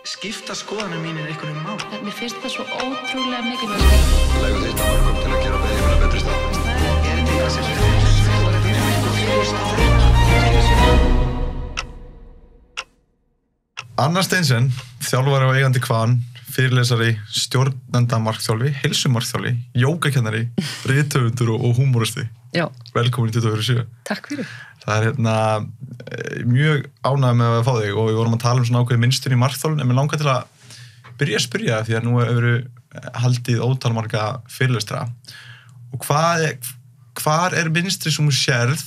Skipta skoðanir mínir einhvern mál. Mér finnst það svo ótrúlega mikilvægt. Leggur þitt á mörgum til að gera beðið betri stað. Er þetta eitthvað sem Anna Steinsen, þjálfari og eigandi Kvan, fyrirlesari, stjórnendamarkþjálfi, heilsumarkþjálfi, jógakennari, rithöfundur og húmoristi. Já. Velkomin í 24/7. Takk fyrir. Það mjög ánægður með að fá þig og við vorum að tala svona ákveðið mynstur í markþjálfun en mér langar til að byrja að spyrja því að nú hefur haldið ótalmarga fyrirlestra og hvar mynstri sem þú sérð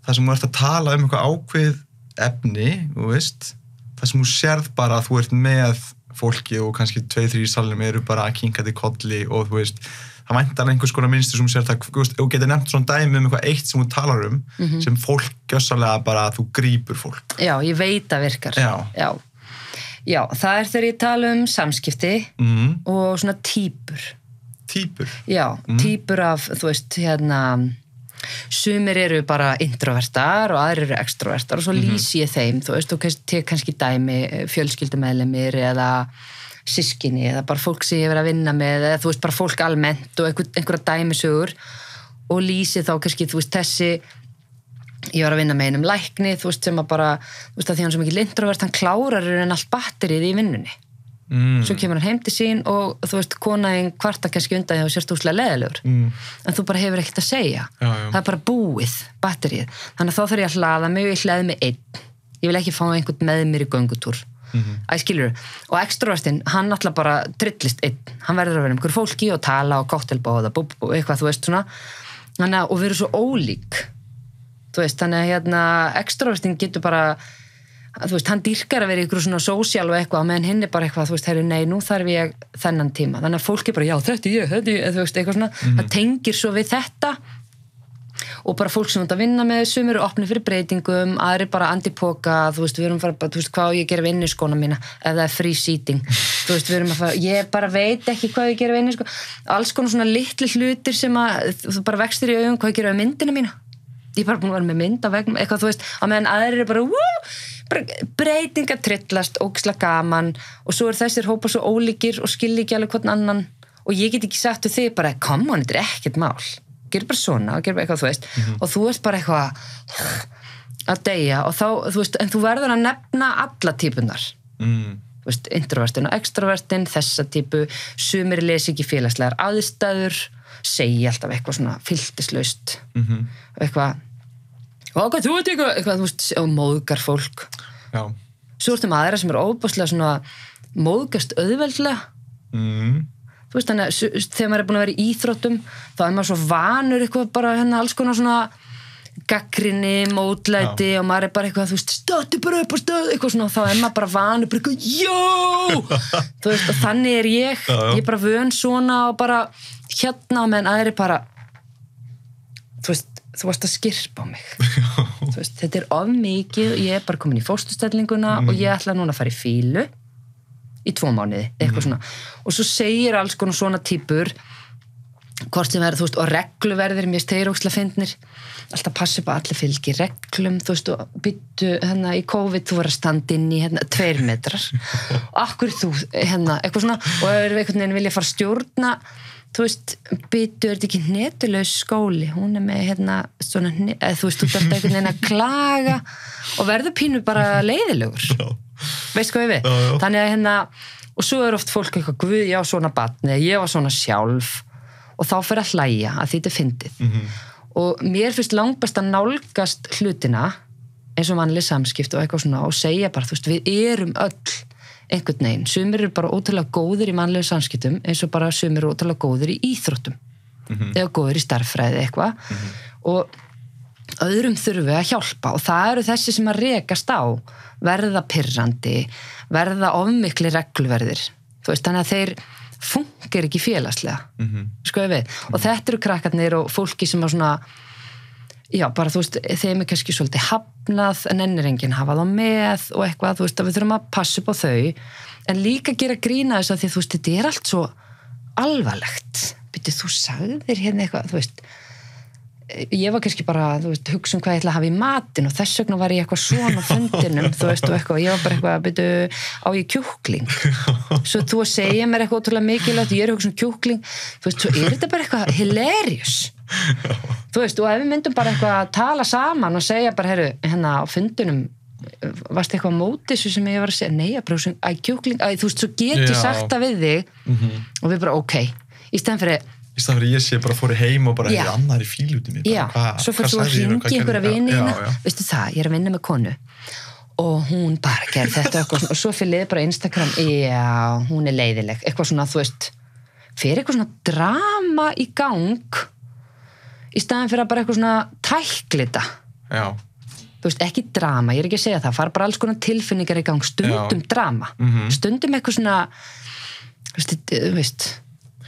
þar sem þú ert að tala eitthvað ákveðið efni, þú veist, þar sem þú sérð bara að þú ert með fólki og kannski 2-3 í salnum eru bara að kinka til kolli og þú veist það væntanlega einhvers konar mynstur sem sér það og getur nefnt svona dæmi eitthvað eitt sem þú talar sem fólk gjössalega bara þú grípur fólk. Já, ég veit að virkar. Já. Já, það þegar ég tala samskipti og svona týpur. Týpur? Já, týpur af, þú veist, sumir eru bara introvertar og aðrir eru extrovertar og svo lýsi ég þeim, þú veist, og tek kannski dæmi fjölskyldumeðlimir eða systkini eða bara fólk sem ég verið að vinna með eða þú veist bara fólk almennt og einhverja dæmisögur og lýsi þá kannski þú veist þessi ég var að vinna með einum lækni þú veist sem að bara þú veist að því hann svo mikið introvert hann klárar en allt batterið í vinnunni svo kemur hann heim til sín og þú veist konaðin kvarta kannski undan því og sérst úslega leðilegur en þú bara hefur ekkert að segja það bara búið batterið þannig að þá þarf ég að hlaða mig og ég hlaði mig einn ég vil ekki fá einhvern með mér í göngutúr skilur og extrovertinn, hann alltaf bara trillist einn, hann verður að vera einhver fólki og tala og koktelbóða, eitthvað þú veist svona þannig að, og við erum svo ólík þú veist, þannig að extrovertinn getur bara þú veist, hann dýrkar að vera ykkur svona sósíal og eitthvað, meðan hinn bara eitthvað, þú veist, herru, nei, nú þarf ég þennan tíma, þannig að fólk bara, já, þetta ég, þú veist, eitthvað svona það tengir svo við þetta og bara fólk sem að vinna með þessum eru opni fyrir breytingum, aðri bara antipoka, þú veist, við erum bara, þú veist, hvað ég gera við inniskóna mína, ef það er free seating þú veist, við erum að fara, ég bara veit ekki hvað ég gera við inniskóna, alls konar svona litli hlutir sem að, þú bara vextir í augum hvað ég gera við myndina mína ég er bara búin að vera með mynd á vegum, eitthvað, þú veist að meðan aðrir eru bara breytingar trillast, ógeðslega gaman og svo þessir hópar svo ólíkir og skilja ekki alveg hvern annan og ég get ekki sagt við þig bara, come on, þetta er ekkert mál gerur bara svona og gerur bara eitthvað, þú veist og þú ert bara eitthvað að deyja og þá, þú veist, en þú verður að nefna alla típunar þú veist, introvertin og extrovertin þessa típu, sumir lesi ekki félagslegar aðstæður segja alltaf eitthvað svona filtislaust eitthvað og hvað, þú veit eitthvað, þú veist, og móðgar fólk Já. Svo ertu aðra sem er óbúslega svona móðgast auðveldlega þú veist, þannig að þegar maður er búin að vera í íþróttum þá er maður svo vanur eitthvað bara alls konar svona gagnrýni, mótlæti og maður er bara eitthvað, þú veist, stöttu bara upp á stöð eitthvað svona, þá er maður bara vanur bara eitthvað, þú veist, og þannig er ég er bara vön svona og bara meðan aðri bara þú veist, þú varst að skirpa á mig þú veist, þetta er of mikið ég er bara komin í fósturstellinguna og ég ætla núna að fara í fílu í 2 mánuði, eitthvað svona og svo segir alls konar svona típur hvort sem verður, þú veist, og regluverðir mér stegir ókslega fyndnir alltaf passi upp að allir fylgi reglum þú veist, og byttu, í COVID þú var að standa inn í, 2 metrar og akkur þú, eitthvað svona og ef einhvern veginn vilja fara að stjórna þú veist, byttu, er þetta ekki hnetulaus skóli, hún er með svona, þú veist, þú þarft einhvern veginn að klaga og verður pínu bara leiðilegur veist hvað við? Þannig að og svo er oft fólk eitthvað, guð, ég á svona barn eða ég var svona sjálf og þá fer að hlæja að því þetta er fyndið og mér finnst langbest að nálgast hlutina eins og vanlega samskipt og eitthvað svona og segja bara, þú veist, við erum öll einhvern veginn, sumir eru bara ótrúlega góðir í mannlegu samskiptum eins og bara sumir eru ótrúlega góðir í íþróttum eða góðir í starffræði eitthvað og öðrum þurfum við að hjálpa og það eru þessi sem að rekast á verða pirrandi, verða ofmikli regluverðir, þú veist, þannig að þeir funkar ekki félagslega skoðu við, og þetta eru krakkarnir og fólki sem að svona já, bara þú veist, þeim er kannski svolítið hafnað en ennir enginn hafa þá með og eitthvað, þú veist, að við þurfum að passa upp á þau en líka gera grína þess að því þú veist, þetta er allt svo alvarlegt, byrju, þú sagðir eitthvað, þú veist ég var kannski bara, þú veist, hugsa hvað ég ætla að hafa í matinn og þess vegna var ég eitthvað svona á fundinum, þú veist, og eitthvað, ég var bara eitthvað að byrja á ég kjúkling svo þú að segja mér eitthvað ótrúlega mikilvægt, ég hugsa kjúkling, þú veist, svo þetta bara eitthvað hilarious þú veist, og ef við myndum bara eitthvað að tala saman og segja bara, heyrðu, hérna á fundinum varst eitthvað á móti þessu sem ég var að segja, nei, að bara kjúkling, þú veist, svo get ég sagt það við þig og við bara, ok, í stæðan fyrir ég sé bara fóri heim og bara Já. annar í fíl út í mig. Já, svo fyrir þú að hringi einhverja vinina, veistu það, ég er að vinna með konu og hún bara gerði þetta eitthvað, og svo fyrir liði bara Instagram, já, hún er leiðileg, eitthvað svona, þú veist, fyrir eitthvað svona drama í gang í staðan fyrir að bara eitthvað svona tæklita. Já. Þú veist, ekki drama, ég er ekki að segja það, fara bara alls konar tilfinningar í gang, stundum drama, stundum eitthvað svona, þú veist,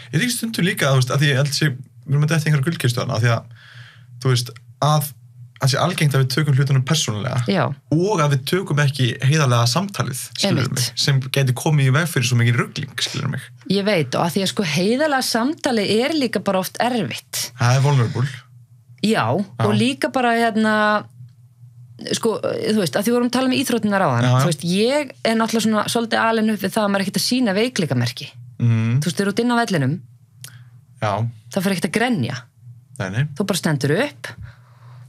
Ég er ekki stundum líka, þú veist, að því ég held sér, við erum að detta einhverja gullkistuðan, að því að, þú veist, að sé algengt að við tökum hlutunum persónulega Já. og að við tökum ekki heiðarlega samtalið, skilur mig, sem geti komið í veg fyrir svo mikið rugling, skilur mig. Ég veit, og að því að sko heiðarlega samtali er líka bara oft erfitt. Það er vulnerable. Já, og líka bara hérna, sko, þú veist, að því vorum að tala um íþróttirnar áðan, þú veist, ég er náttúrulega svona svolítið alin upp við það að maður er ekkert að sýna veikleikamerki. Þú veist, þeir eru út inn á vellinum, Já. það fyrir ekkert að grenja. Nei. Þú bara stendur upp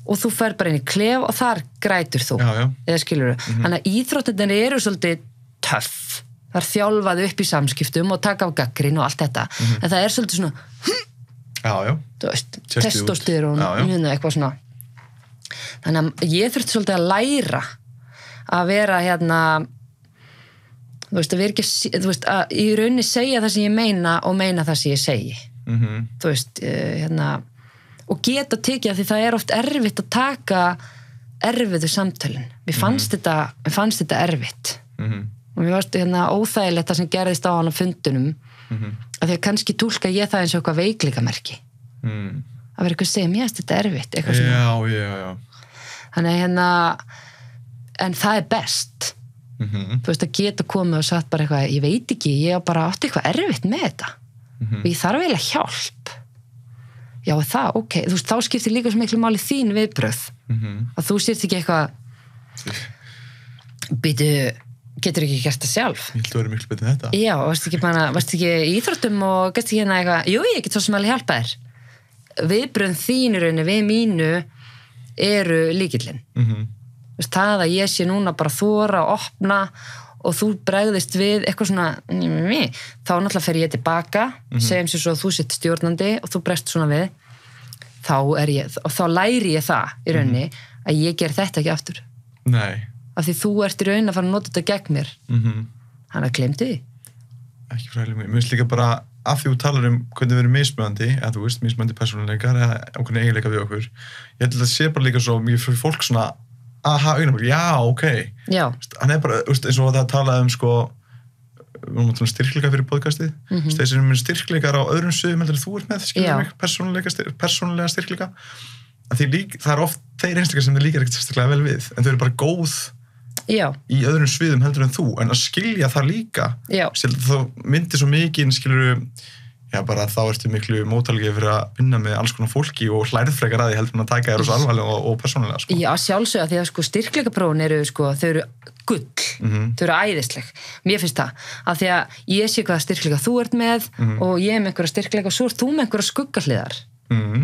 og þú fer bara inn í klef og þar grætur þú. Já. Eða skilur þú. Þannig að íþróttirnar eru svolítið töff. Það er þjálfað upp í samskiptum og taka af gagnrýni og allt þetta. En það er svolítið svona, Já. þú veist, Chestið út. testosterón, eitthvað svona. Þannig að ég þurfti svolítið að læra að vera hérna, þú veist, að vera ekki, þú veist, að í rauninni segja það sem ég meina og meina það sem ég segi. Þú veist, hérna, og geta tekið að því það er oft erfitt að taka erfiðu samtölin. Mér fannst þetta erfitt. Og mér varst hérna óþægilegt það sem gerðist á hann á fundunum, að því að kannski túlka ég það eins og eitthvað veikleikamerki. Að vera eitthvað að segja, mér finnst þetta erfitt, eitthvað svona. Já. Þannig að hérna, en það er best. Þú veist, að geta komið og sagt bara eitthvað, ég veit ekki, ég á bara átti eitthvað erfitt með þetta og ég þarf eiginlega hjálp. Já, það, ok, þú veist, þá skiptir líka svo miklu máli þín viðbrögð að þú sért ekki eitthvað býtu, getur ekki gert það sjálf. Ég held að vera miklu betur en þetta. Já, varst ekki í íþróttum og gæst ekki hérna eitthvað, jú, ég get svo sem alveg hjálpa þér. Viðbrögð þín í rauninni við mínu eru lykillinn. Það að ég sé núna bara þora að opna og þú bregðist við eitthvað svona þá náttúrulega fer ég tilbaka segjum sér svo að þú sitt stjórnandi og þú bregst svona við þá læri ég það í rauninni að ég ger þetta ekki aftur. Nei. Af því þú ert í rauninni að fara að nota þetta gegn mér. Þannig að gleymdu því. Ekki fræðilega mér finnst líka bara að því þú talar hvernig við erum mismunandi, eða þú veist mismunandi persónuleikar eða hvernig eiginleika við okkur, ég held að það sé bara líka svo mjög fyrir fólk svona aha, augnablik, já, ok. Já. Hann er bara, eins og það talaði sko, við erum að tala styrkleika fyrir podcastið, þeir sem er styrkleikar á öðrum sviðum heldur þú ert með, skilur mig, persónulega styrkleika. Það er oft þeir einstaklega sem þið líkar ekkert sérstaklega vel við, en þau eru bara góð í öðrum sviðum heldur en þú, en að skilja það líka, þá myndir svo mikið, skilur já, bara þá ertu miklu móttalegi fyrir að vinna með alls konar fólki og hlærðfrekar að því heldur en að taka þér svo alvarlega og persónulega, sko. Já, sjálfsögða, því að sko styrkleikaprófin eru, sko, þau eru gull, þau eru æðisleg. Mér finnst það, að því að ég sé hvaða styrkleika þú ert með og ég er með einhverja styrkleika og svo ert þú með einhverja skuggahliðar.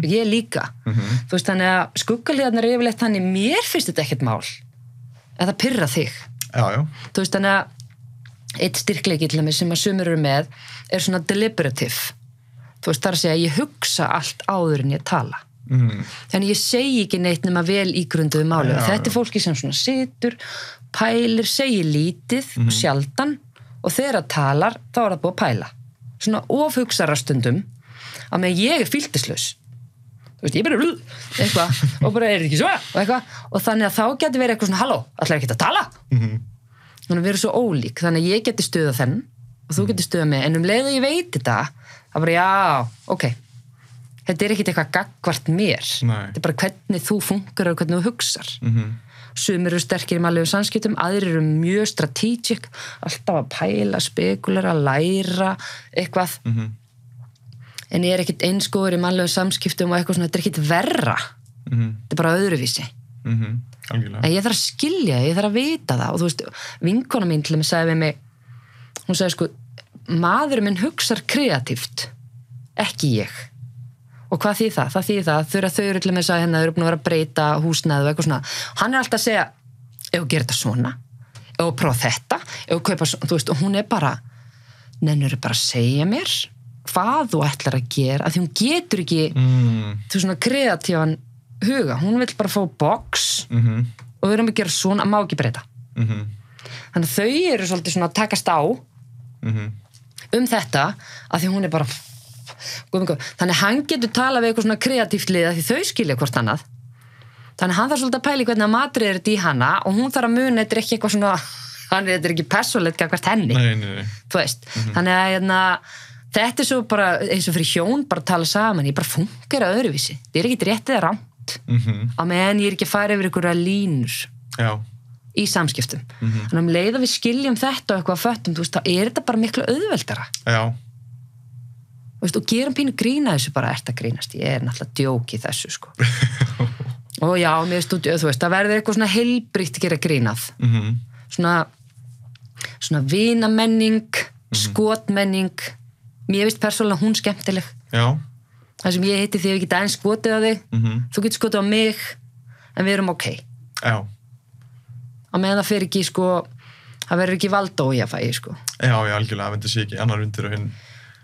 Ég líka. Þú veist, þannig að skuggahliðarnar er yfirleitt þannig, mér finnst þetta ekkert mál, en það pirrar þig. Já. Þú veist, þannig að eitt styrkleiki til dæmis sem að sumir eru með er svona deliberative. Þú veist, það er að segja að ég hugsa allt áður en ég tala. Þannig ég segi ekki neitt nema vel ígrunduðu máli. Þetta er fólki sem svona situr, pælir, segir lítið, sjaldan og þegar það talar, þá er það búið að pæla. Svona ofhugsara stundum að með ég er fylgdislaus. Þú veist, ég bara eitthvað og bara er ekki svo og eitthvað og þannig að þá getur verið eitthvað svona halló, ætlar ekki að tala? Þannig að við erum svo ólík, þannig að ég geti stuðað þenn og þú geti stuðað mig, en leið að ég veit þetta, það bara já, ok, þetta er ekkit eitthvað gagnvart mér, þetta er bara hvernig þú funkar og hvernig þú hugsar. Sumir eru sterkir í mannlegum samskiptum, aðrir eru mjög strategic, alltaf að pæla, spekulera, læra, eitthvað. en ég ekkit einskóður í mannlegum samskiptum og eitthvað svona, þetta ekkit verra þetta bara öðruvísi algjörlega. En ég þarf að skilja, ég þarf að vita það og þú veist, vinkona mín til að sagði við mig, hún sagði sko maðurinn minn hugsar kreatíft ekki ég og hvað þýð það? Það þýð það, þau eru til að með þau eru búin að vera að breyta húsnæðu og eitthvað svona, hann alltaf að segja ef þú gerir þetta svona, ef þú prófa þetta ef þú kaupa svona, þú veist, og hún bara nennur bara að segja mér hvað þú ætlar að gera, af því hún getur ekki þú svona kreatífan huga, hún vill bara fá box og við erum að gera svona, má ekki breyta þannig að þau eru svolítið svona að takast á þetta, af því hún bara þannig að hann getur talað við eitthvað svona kreatíft lið, af því þau skilja hvort annað þannig að hann þarf svolítið að pæla hvernig að matrið er þetta í hana og hún þarf að muna, þetta ekki eitthvað svona þetta ekki persónulegt gagnvart henni Nei. þú veist, þannig að þetta svo bara, eins og fyrir hjón bara að tala saman, ég bara funkar að öðruvísi þetta ekki rétt eða rangt á meðan ég ekki að fara yfir einhverja línur í samskiptum þannig að leið að við skiljum þetta og eitthvað föttum, þú veist, þá þetta bara miklu auðveldara veist, og gerum pínu grína þessu bara ert að grínast, ég náttúrulega djók í þessu sko og já, mér veist, þú veist, það verður eitthvað svona heilbrigt að gera grínað svona vinamenning skotmenning mér veist persónulega hún skemmtileg það sem ég heiti því að ég get aðeins skotið á þig þú getur skotið á mig en við erum ok á meðan það fer ekki sko það verður ekki valdójafægi sko algjörlega, það vendur sér ekki annar undir og hinn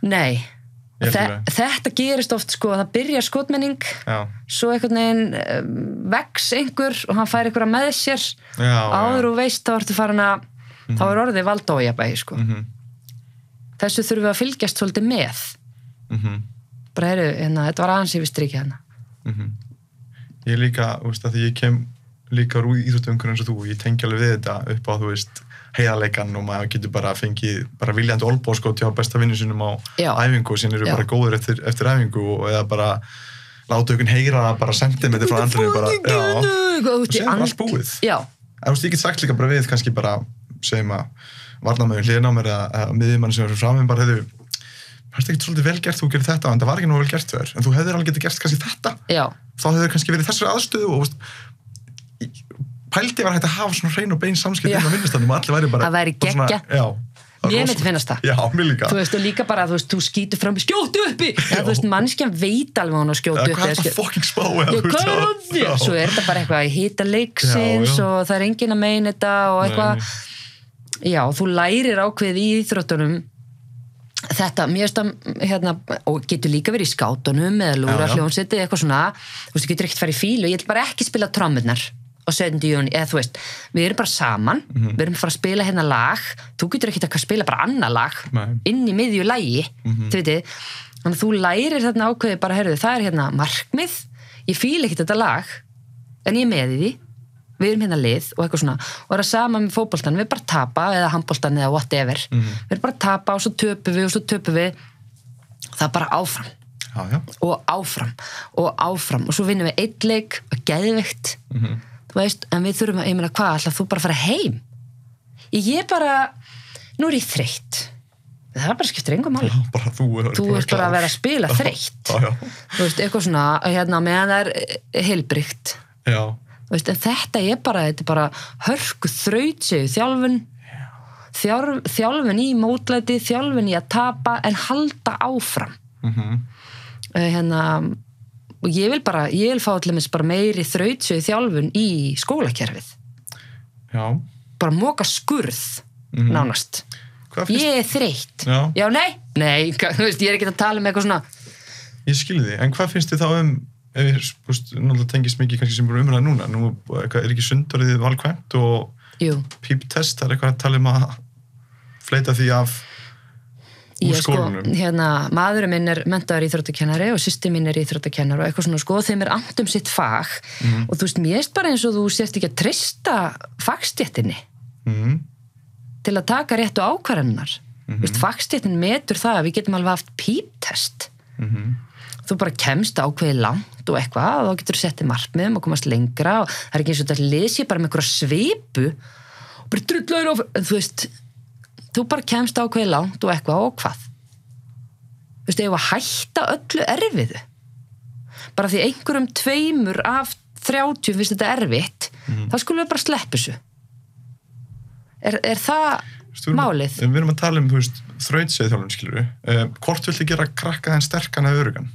nei, þetta gerist oft sko, það byrjar skotmenning svo einhvern veginn vex einhver og hann fær einhverja með sér áður og veist þá ertu farin að þá orðið valdójafægi sko þessu þurfum við að fylgjast svolítið með bara þetta var aðeins yfir strikið hérna Ég líka, þú veist, að því ég kem líka úr íþróttumhverfi eins og þú og ég tengi alveg við þetta upp á, þú veist, heiðarleikann og maður getur bara fengið bara viljandi olbóskot hjá besta vinnu sinum á æfingu og sín eru bara góður eftir æfingu og eða bara láta ykkur heyra bara sentimetri frá andrinu bara, og sem bara allt búið þú veist, ég get sagt líka bara við kannski bara, segjum að varnarmöður hliðina á mér eða miðjumann sem eru fram bara hefðu það er ekki svolítið vel gert, þú gerir þetta en það var ekki nú vel gert þér, en þú hefðir alveg getið gert kannski þetta þá hefur kannski verið þessari aðstöðu og pældi var hægt að hafa svona hrein og bein samskipt inn á vinnustandum og allir væri bara það væri geggja mér myndi finnast það mér líka þú veist, og líka bara, þú veist, þú skýtur fram skjótu uppi, þú veist, mannskjan veit alveg hún að skjótu uppi hvað er það fucking spá svo þetta bara eitthvað í hita leiksins og það enginn að meina þetta og eitthvað þú lærir ákveðið í íþróttunum þetta, mér veist og getur líka verið í skátunum eða lúra hljónseti, eitthvað svona þú veist, getur ekkert farið í fílu, ég vil bara ekki spila trommurnar og 7. júní, eða þú veist við erum bara saman, við erum að fara að spila hérna lag, þú getur ekkert að spila bara annað lag inn í miðju lagi þú veit, þannig að þú lærir þarna ákveði bara, heyrðu, það er hérna markmið ég fíla ekkert þetta lag en ég er með í því, við erum hérna lið og eitthvað svona, og það saman með fótboltan við bara tapa, eða handboltan eða whatever við erum bara tapa og svo töpum við það er bara áfram og áfram og svo vinnum við einn leik og geðveikt þú veist, en við þurfum að, ég meina hvað, ætla þú bara að fara heim ég bara, nú er ég þreytt það bara skiptir engum máli þú ert bara að vera að spila þreytt þú veist, eitthvað svona hérna meðan það er heilbrigt þú veist, en þetta er bara hörku þrautseið þjálfun í mótlæti þjálfun í að tapa en halda áfram og ég vil fá allir bara meiri þrautseið þjálfun í skólakerfið bara moka skurð nánast ég er þreytt nei, þú veist, ég er ekki að tala um eitthvað svona ég skilði því, en hvað finnst þið þá ef við náttúrulega tengist mikið kannski sem eru umræða núna, nú er ekki sundorðið valkvæmt og píptest, það er eitthvað að tala um að fleita því af úr skólanum. Maðurinn minn er menntaður íþróttakennari og systir mín er íþróttakennari og eitthvað svona, þeim er annt sitt fag og þú veist, mér veist bara eins og þú sést ekki að treysta fagstéttinni til að taka réttu ákvarðanirnar. Fagstéttin metur það að við getum alveg haft píptest. Þú bara kemst ákveðið langt og eitthvað og þá getur þú settið markmiðum og komast lengra og það er ekki eins og þetta lesi bara með einhverja svipu og bara drullar á, þú veist, þú bara kemst ákveðið langt og eitthvað og hvað. þú veist, ef að hætta öllu erfiðu bara því einhverjum 2 af 30 finnst þetta erfitt þá skulum við bara sleppa þessu er það málið? Við erum að tala þú veist, þrautseigðþjálfun, skilur hvort viltu gera krakka þenn sterkan eða örugan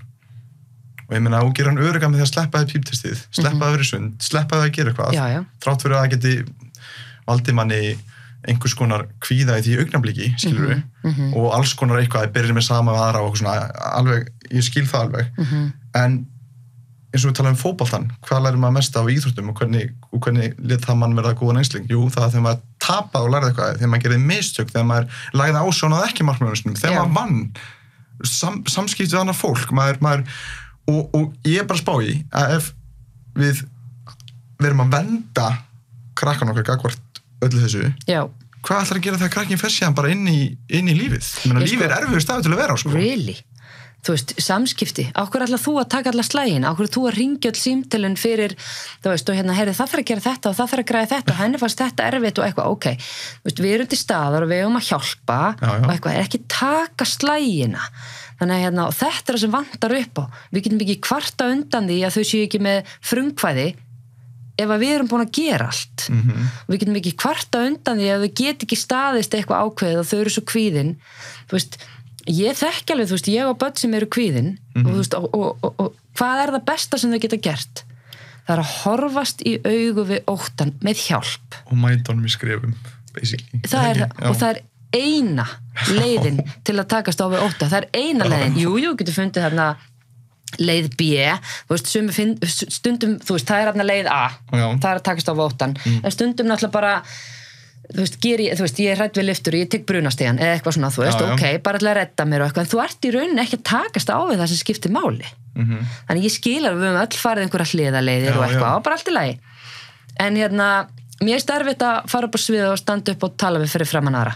og ég meina, þú gera hann örugan með því að sleppa þið píptestið, sleppa það fyrir sund, sleppa það að gera eitthvað þrátt fyrir að það geti valdið manni einhvers konar kvíða í því augnabliki, skilur og alls konar eitthvað, byrjir með sama við aðra og svona, alveg, ég skil það alveg en eins og við talaðum fótboltan, hvað lærir maður mest af íþróttum og hvernig lit það mann verða góðan einsling? Jú, það þegar maður tapaði og lærði eitthvað, þegar maður gerði mistök, þegar maður lagði ásjónaði ekki markmannum, þegar maður vann samskipti við annað fólk, og ég er bara að spá í að ef við verum að venda krakkan okkar gagnvart öllu þessu, hvað ætlar að gera þegar krakkin fer síðan bara inn í lífið? Lífið er erfiður staður til að vera á, sko. Really? Þú veist, samskipti, á hverju ætlar þú að taka alla slægin, á hverju þú að ringja öll símtölun fyrir, þú veist, og hérna, heyrðu, það þarf að gera þetta og það þarf að græða þetta og henni fannst þetta erfitt og eitthvað, ok, þú veist, við erum til staðar og við erum að hjálpa og eitthvað, ekki taka slægina, þannig að hérna, og þetta er það sem vantar upp á, við getum ekki kvarta undan því að þau séu ekki með frumkvæði ef að við erum búin að gera allt við getum ekki kvarta undan því að þau get ekki staðist eitthvað ákveðið og þau eru svo kvíðin, þú veist, ég þekki alveg, þú veist, ég á börn sem eru kvíðin og þú veist, og hvað er það besta sem þau geta gert? Það er að horfast í augu við óttan með hjálp. Og mæta honum í skrefum, basically. Og það er eina leiðin til að takast á við óttan. Það er eina leiðin. Jú, getur fundið þarna leið B, þú veist, stundum, þú veist, það er þarna leið A. Það er að takast á við óttan. En stundum náttúrulega bara þú veist, ég er hrædd við lyftur ég tek brunastegan eða eitthvað svona, þú veist, ok, bara til að redda mér og eitthvað, en þú ert í rauninni ekki að takast á við það sem skiptir máli þannig ég skil að við höfum öll farið einhverja hliðaleiðir og eitthvað, og bara allt í lagi en hérna, mér er erfitt að fara upp á svið og standa upp og tala við fyrir framan aðra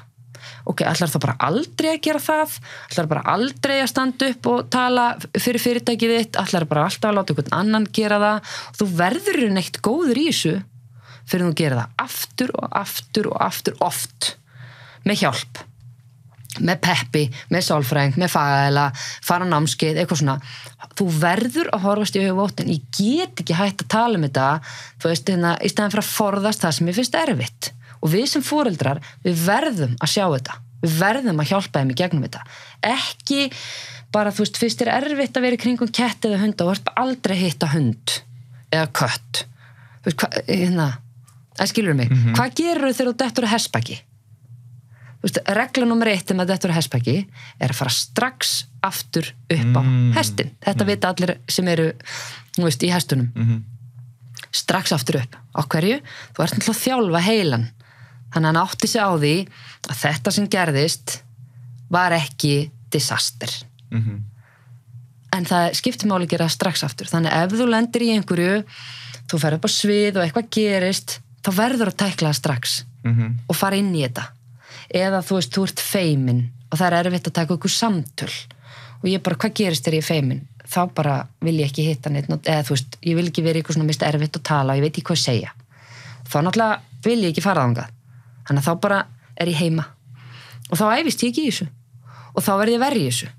ok, ætlar þá bara aldrei að gera það ætlar bara aldrei að standa upp og tala fyrir fyrirtækið þitt, ætlar bara alltaf að láta einhvern annan gera það og þú verður neitt góður í þessu fyrir þú gera það aftur og aftur og aftur oft með hjálp með peppi, með sálfræðing, með fagaðila fara námskeið, eitthvað svona þú verður að horfast í auðvóttin ég get ekki hægt að tala um þetta þú veist, hérna, í staðan fyrir að forðast það sem ég finnst erfitt og við sem foreldrar við verðum að sjá þetta við verðum að hjálpa þeim í gegnum þetta ekki bara, þú veist, fyrst er erfitt að vera í kringum kett eða hund og verður aldrei hitta hund eða kött þú veist, hérna það skilur mig, hvað gerur þau þegar þú dettur að hestbaki? Þú veist, regla nummer 1 að dettur að hestbaki er að fara strax aftur upp á hestin, þetta vita allir sem eru, þú veist, í hestunum strax aftur upp á hverju? Þú ert náttúrulega að þjálfa heilan þannig að hann átti sig á því að þetta sem gerðist var ekki disaster en það skiptir máli að gera strax aftur þannig ef þú lendir í einhverju þú fer upp á svið og eitthvað gerist þá verður að tækla það strax og fara inn í þetta eða þú veist, þú ert feimin og það er erfitt að taka okkur samtöl og ég bara, hvað gerist þegar ég er feimin? Þá bara vil ég ekki hitta neitt eða þú veist, ég vil ekki vera eitthvað svona mist erfitt að tala og ég veit ekki hvað segja þá náttúrulega vil ég ekki fara þangað þannig að þá bara er ég heima og þá æfist ég ekki í þessu og þá verð ég verið í þessu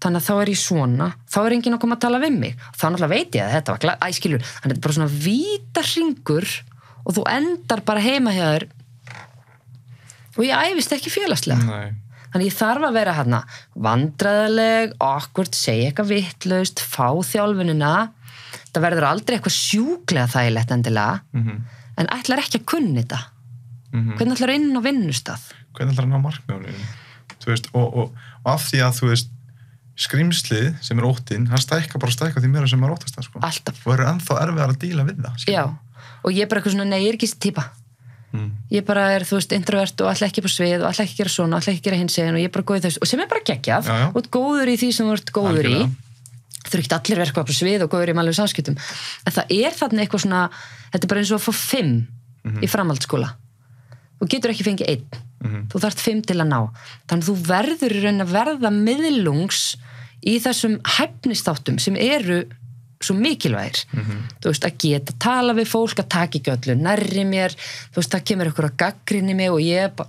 þannig að þá er ég svona, þá er enginn að koma að tala við mig þá náttúrulega veit ég að þetta var æskilur þannig að þetta er bara svona vítarhringur og þú endar bara heima hjá þér og ég æfist ekki félagslega þannig ég þarf að vera hérna vandræðaleg, awkward, segja eitthvað vitlaust, fá þjálfunina það verður aldrei eitthvað sjúklega þægilegt endilega en ætlar ekki að kunni þetta hvernig ætlar inn á vinnustað hvernig ætlar að ná markmiðunum þú veist, og af því að þú veist skrimslið sem er óttinn hann stækkar því meira sem er óttast það sko. Alltaf. Og verður ennþá erfiðar að díla við það já, og ég er bara eitthvað svona, nei, ég er ekki þessi típa ég bara er, þú veist, introvert og ætla ekki på svið og ætla ekki að gera svona, ætla ekki að gera hinsegin og ég er bara góð í þessu, og sem er bara geggjað og ert góður í því sem þú ert góður í þú eru ekki allir verið på svið og góður í málum samskiptum, en það er þarna eitthvað svona, þetta er bara eins og að fá 5 í framhaldsskóla þú getur ekki fengið 1 þú þarft 5 til að ná, þannig þú verður í raun að verða miðlungs í þessum hæfnistáttum sem eru svo mikilvægir þú veist, að geta tala við fólk að taka ekki öllu nærri mér, þú veist, það kemur ykkur að gagnrýni mig og ég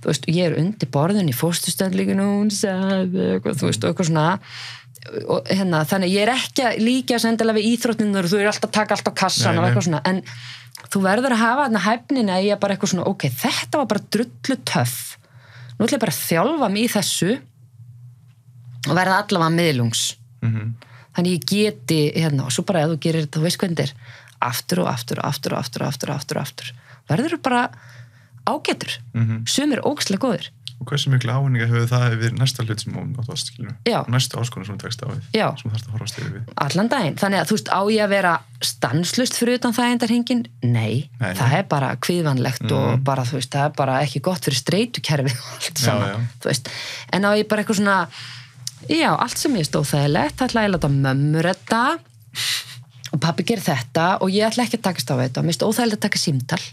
þú veist, ég undir borðin í fósturstendlíkinu og hún sagði eitthvað, þú veist, og eitthvað svona og þannig ég ekki að líka sendilega við íþróttinur og þú alltaf að taka allt á kassan og eitthvað svona, en þú verður að hafa þarna hæfnina í að bara eitthvað svona, ok, þetta var bara drullu töff, nú ætla ég bara að þjálfa mig í þessu og verða allavega miðlungs þannig ég geti, og svo bara ef þú gerir þetta, þú veist hvernig þetta aftur og aftur og aftur og aftur og aftur og aftur og aftur, verður þú bara ágætur, sumir ógeðslega góðir. Og hversu miklu ávinninga hefur það yfir næsta hlut sem þú átt skilur? Já. Næstu áskorun sem þú tekst á við? Já. Sem þú þarft að horfast yfir við? Allan daginn. Þannig að þú veist, á ég að vera stanslust fyrir utan þægindarhringinn? Nei. Það er bara kvíðvænlegt og bara, þú veist, það er bara ekki gott fyrir streitukerfið og allt saman. Þú veist. En á ég bara eitthvað svona, já, allt sem ég stóð þægilegt, það ætla ég að láta mömmu redda og pabbi gerir þetta og ég ætla ekki að takast á þetta. Mér finnst óþægilegt að taka símtal.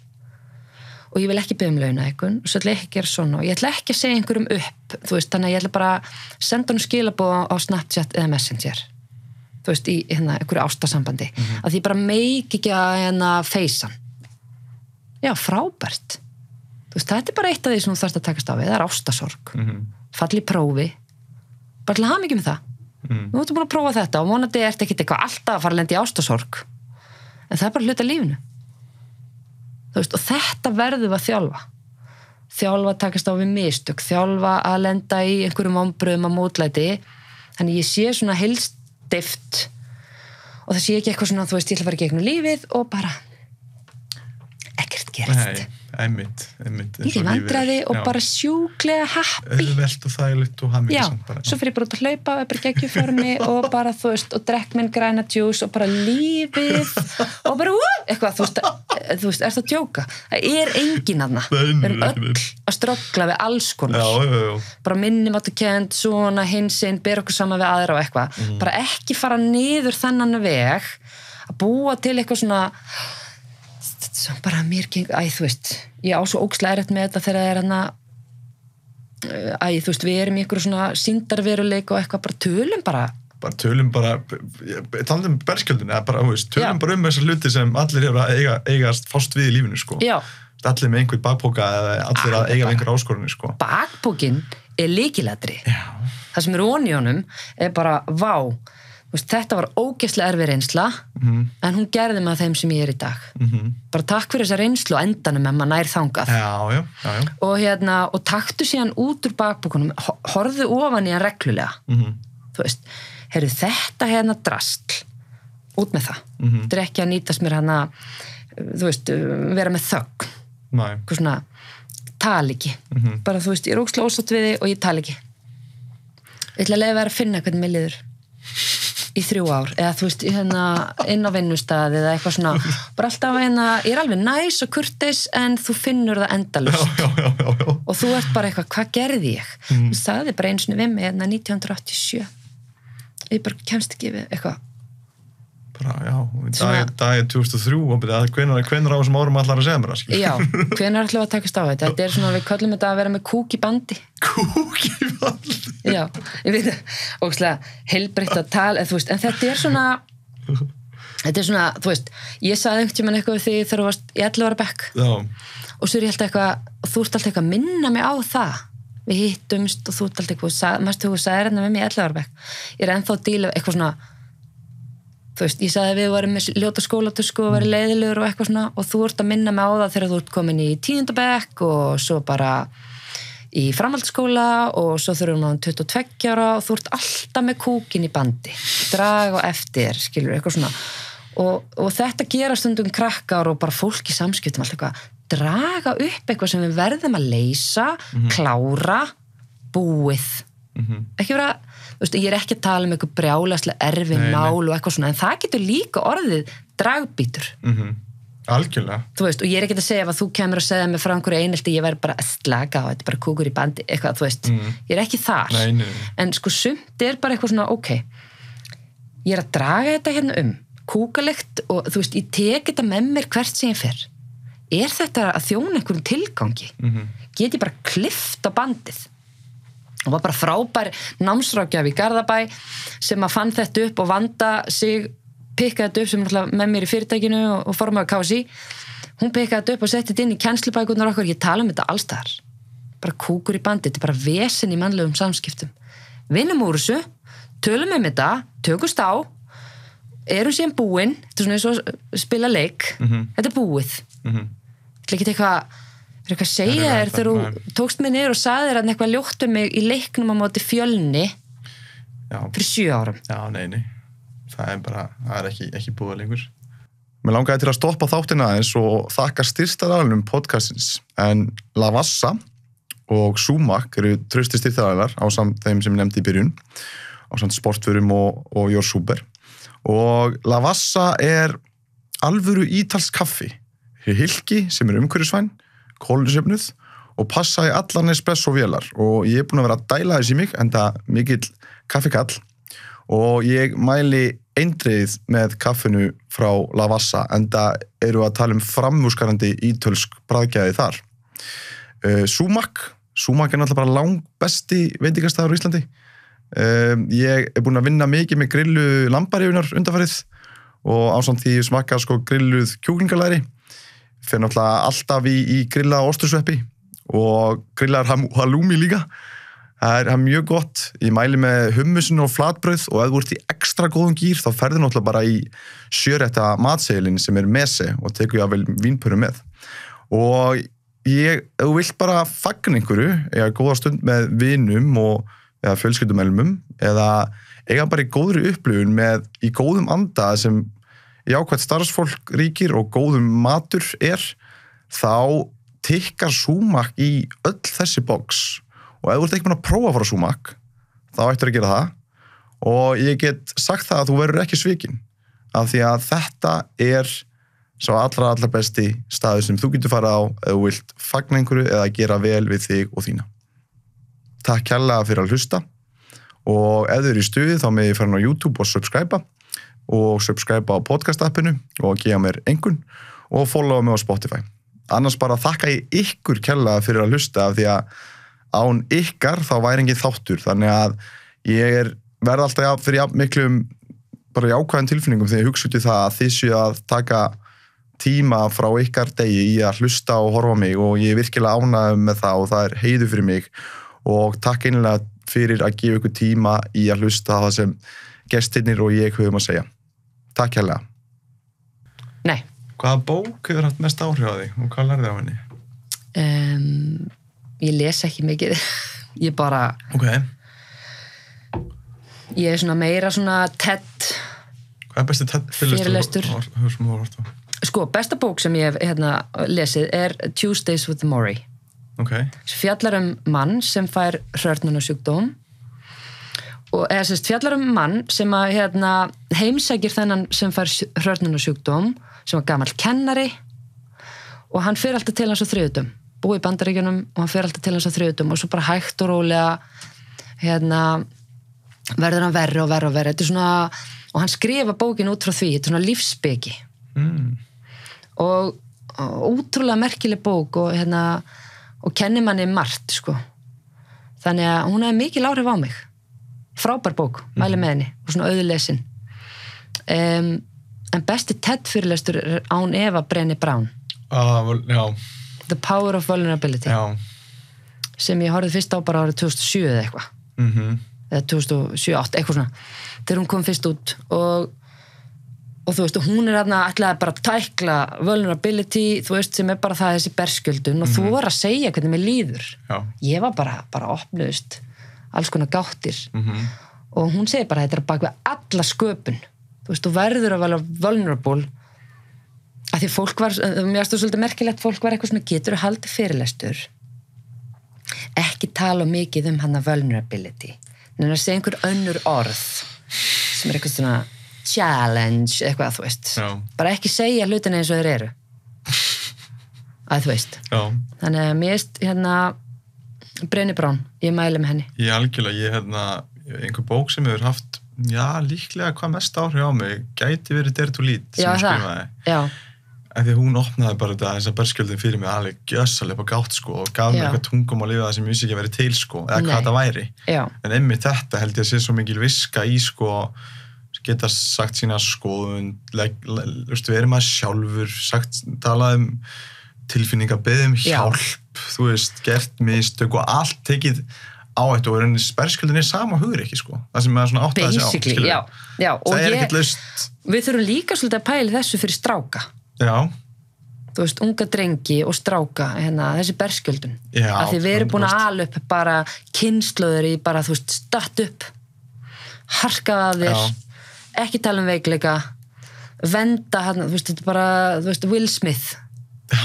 Og ég vil ekki biðja launahækkun og svo ætla ég ekki að gera svona og ég ætla ekki að segja einhverjum upp, þú veist, þannig að ég ætla bara að senda hann skilaboð á Snapchat eða Messenger, þú veist, í einhverju ástasambandi, að því bara meik ekki að feysa hann. Já, frábært. Þú veist, þetta er bara eitt af því sem þú þarfst að takast á við, það er ástasorg, falli í prófi, bara til að hafa mikið með það. Þú ert búin að prófa þetta og vonandi ert ekki eitthvað alltaf að fara að lenda í ástasorg, en það er bara hluti af lífinu. Þú veist, og þetta verðum við að þjálfa að takast á við mistök, þjálfa að lenda í einhverjum vonbrigðum að mótlæti, þannig ég sé svona heilstift og það sé ekki eitthvað svona, þú veist, ég ætla að fara í gegnum lífið og bara ekkert gerist. Nei, einmitt ég vandræði og bara sjúklega happy. Auðvelt og þægilegt og hamingjusamt bara. Já, svo fyrir ég bara út að hlaupa og bara geggjuformi og bara, þú veist, og drekk minn græna djús og bara lífið og bara, eitthvað, þú veist, er það að djóka? Það er enginn aðna. Við erum öll að ströggla við alls konar. Já. Bara minnumáttukend, svona, hinsinn, ber okkur saman við aðra og eitthvað. Bara ekki fara niður þennan veg að búa til eitthvað svona bara mér þú veist, ég á svo ógeðslega erfitt með þetta þegar það er þú veist, við erum í einhverju svona sýndarveruleik og eitthvað, tölum bara talandi berskjöldun, eða bara, tölum bara þessar hluti sem allir eru að eigast fást við í lífinu, sko. Já. Allir með einhver bakpoka eða allir að eiga einhver áskorunni, sko. Bakpokinn er lykilatriði. Já. Það sem er ofan í honum er bara, vá, þetta var ógeðslega erfið reynsla en hún gerði mig að þeim sem ég er í dag bara takk fyrir þessa reynslu og endanum ef maður nær þangað og taktu síðan út úr bakbókunum, horfðu ofan í hann reglulega þú veist, heyrðu þetta drastl út með það, þetta er ekki að nýtast mér þú veist, vera með þögn eitthvað svona, tala ekki bara þú veist, ég er ógeðslega ósátt við þig og ég tala ekki ég ætla að leyfa þér að finna hvernig mér líður í 3 ár, eða þú veist, inn á vinnustað eða eitthvað svona, bara alltaf ég er alveg næs og kurteis en þú finnur það endalaust og þú ert bara eitthvað, hvað gerði ég? Þú sagði bara einu sinni við mig 1987 ég bara kemst ekki við eitthvað bara, dag 2003 hvenær á þessum árum allar að segja mér það? Já, hvenær ætlum við að takast á þetta? Þetta er svona, við köllum þetta að vera með kúk í bandi. Kúk í bandi? Já, ég veit ógeðslega heilbrigt að tala, þú veist, en þetta er svona, þú veist, ég sagði einhvern tímann eitthvað við þig þegar þú varst í 11 ára bekk. Já. Og svo er ég alltaf eitthvað, þú ert alltaf eitthvað að minna mig á það. Við hittumst og þú ert alltaf eitthvað, mástu þú sagði hérna með mig í 11 ára bekk. Ég er ennþá að díla eitthvað svona, þú veist, ég sagði að við varum með ljóta skólatösku og verið leiðilegur og eitthvað svona og þú ert að minna mig á það þegar þú ert komin í 10. bekk og svo bara í framhaldsskóla og svo þurfum við 22 ára og þú ert alltaf með kúkin í bandi, draga og eftir, skilur, eitthvað svona og þetta gera stundum krakkar og bara fólk í samskiptum alltaf eitthvað, draga upp eitthvað sem við verðum að leysa, klára, búið, ekki vera, þú veist, ég er ekki að tala um eitthvað brjálæslega erfið mál og eitthvað svona, en það getur líka orðið dragbítur. Algjörlega. Þú veist, og ég er ekki að segja ef að þú kemur að segja mig frá einhverju einelti, ég verð bara að slaka á, þetta er bara kúkur í bandi, eitthvað, þú veist, ég er ekki þar. Nei. En sko, sumt er bara eitthvað svona, ok, ég er að draga þetta hérna kúkalegt og þú veist, ég tek þetta með mér hvert sem ég fer. Er þetta að þjóna einhverjum tilgangi? Get ég bara klift á bandið? Og var bara frábær námsráðgjafi í Garðabæ sem að fann þetta upp og Vanda sig pikkaði þetta upp sem með mér í fyrirtækinu og formaður KSÍ. Hún pikkaði þetta upp og setti þetta inn í kennslubækurnar okkar, ég tala um þetta allstaðar. bara kúkur í bandi, þetta bara vesen í mannlegum samskiptum. Vinnum úr þessu, tölum þetta, tökumst á, erum síðan búin, þetta svona eins og spila leik, þetta búið. Þetta ekki eitthvað að segja þér þegar þú tókst mig niður og sagði þér að eitthvað ljótt mig í leiknum á móti Fjölni fyrir 7 árum. Já, nei. Það er ekki búið lengur. Mér langaði til að stoppa þáttina aðeins og þakka styrktaraðilum podcastins, en Lavazza og Sumac eru trausti styrktaraðilar ásamt þeim sem ég nefndi í byrjun, ásamt Sportförum og Your Super. Og Lavazza er alvöru ítalsk kaffi, hilki sem er umhverfisvæn, kolefnisjöfnuð og passa í allar Nespresso-vélar, og ég er búin að vera að dæla þess í mig, enda mikill kaffikall, og ég mæli eindreið með kaffinu frá Lavazza, enda eru að tala framúrskarandi ítölsk bragðgæði þar. Sumac er náttúrulega bara langbesti veitingastæður á Íslandi. Ég er búin að vinna mikið með grillu lambarífunar undanfarið og ásamt því smakka grilluð kjúklingalæri. Fer náttúrulega alltaf í grilla ostursveppi og grillar halloumi líka. Það er mjög gott. Ég mæli með hummusinu og flatbrauð, og ef þú ert í ekstra góðum gír þá ferðu náttúrulega bara í 7-rétta matseðilinn sem er mese og tekur jáfnvel vínpöru með. Og ef þú vilt bara fagna einhverju, eiga góða stund með vinum eða fjölskyldumeðlimum, eða eiga bara í góðri upplifun í góðum anda sem jákvætt starfsfólk ríkir og góðum matur þá tikkar Sumac í öll þessi box. Og ef þú ert ekki búin að prófa að fara Sumac, þá ættir að gera það, og ég get sagt það að þú verður ekki svikinn, af því að þetta er sá allra besti staður sem þú getur farið á ef þú vilt fagna einhverju eða gera vel við þig og þína. Takk kærlega fyrir að hlusta, og ef þið eru í stuði þá með ég fara á YouTube og subscribe á podcast-appinu og gefa mér einhvern og followa mig á Spotify. Annars bara þakka ég ykkur kærlega fyrir að hlusta, af því að án ykkar þá væri engin þáttur, þannig að ég verð alltaf fyrir miklum bara jákvæðan tilfinningum þegar ég hugsa út í það að þið séu að taka tíma frá ykkar degi í að hlusta og horfa á mig, og ég er virkilega ánægður með það og það er heiður fyrir mig, og takk einlega fyrir að gefa ykkur tíma í að hlusta á það sem gestirnir og ég höfum að segja. Takk hérlega. Nei. Hvaða bók hefur haft mest áhrif á þig og hvað lærði á henni? Ég les ekki mikið. Ég bara... Okay. Ég er svona meira svona TED... Hvað er besti TED fyrirlestur? Sko, besta bók sem ég hef lesið er Tuesdays with Morrie. Okay. Fjallar mann sem fær hrörnunarsjúkdóm, og fjallar mann sem að heimsækir þennan sem fær hrörnunarsjúkdóm, sem var gamall kennari, og hann fer alltaf til hans á þriðjudum, búið í Bandaríkjunum, og hann fer alltaf til hans á þriðjudum, og svo bara hægt og rólega verður hann verri og verri og verri. Þetta er svona, og hann skrifa bókin út frá því, þetta er svona lífsspeki. Og ótrúlega merkileg bók, og kennir manni margt, sko. Þannig að hún hefði mikil áhrif á mig. Frábær bók, mæli með henni, og svona auðlesin. En besti TED fyrirlestur er án Eva Brené Brown. Já. The Power of Vulnerability. Já. Sem ég horfði fyrst á bara árið 2007 eða eitthvað. Eða 2007-2008, eitthvað svona. Þegar hún kom fyrst út, og þú veist, hún er ætlaði bara að tækla vulnerability, þú veist, sem er bara það þessi berskjöldun, og þú var að segja hvernig mér líður. Já. Ég var bara opnuðust alls konar gáttir, og hún segir bara þetta er bak við alla sköpun. Þú veist, þú verður að vera vulnerable, af því fólk var, mér varst þú svolítið merkilegt, fólk var eitthvað svona, getur að halda fyrirlestur, ekki tala mikið hana vulnerability, en að segja einhver önnur orð, sem er eitthvað svona challenge, eitthvað, þú veist. Já. Bara ekki segja hlutina eins og þeir eru. Að þú veist. Já. Þannig að mér erst Brené Brown, ég mæli með henni. Ég algjörlega, einhver bók sem hefur haft, líklega hvað mest áhrif á mig, gæti verið Dare to Lead, sem ég skrifaði. Já. En því hún opnaði bara þessa berskjöldin fyrir mig alveg gjössalega upp á gátt, sko, og gaf mér eitthvað tungum að lifa það sem ég vissi ekki að vera til, sko, eða hvað þetta væri. Já. En einmitt þetta held ég að sé svo mikil viska í, sko, geta sagt sína skoðun, verið maður sjálfur, talað tilfinninga, beðið hjálp, þú veist, gert mistök og allt tekið áhættu og berskjöldin sama hugur ekki, sko. Það sem er svona átt að þessi á. Basically, já. Það ekkert laust. Við þurfum líka svolítið að pæla þessu fyrir stráka. Já. Þú veist, unga drengi og stráka, þessi berskjöldun. Já. Af því við erum búin að ala upp bara kynslóður í bara, þú veist, statt upp, harkað að þér, ekki tala veikleika, venda hann, þú veist, þetta er bara, þú veist, Will Smith. Já.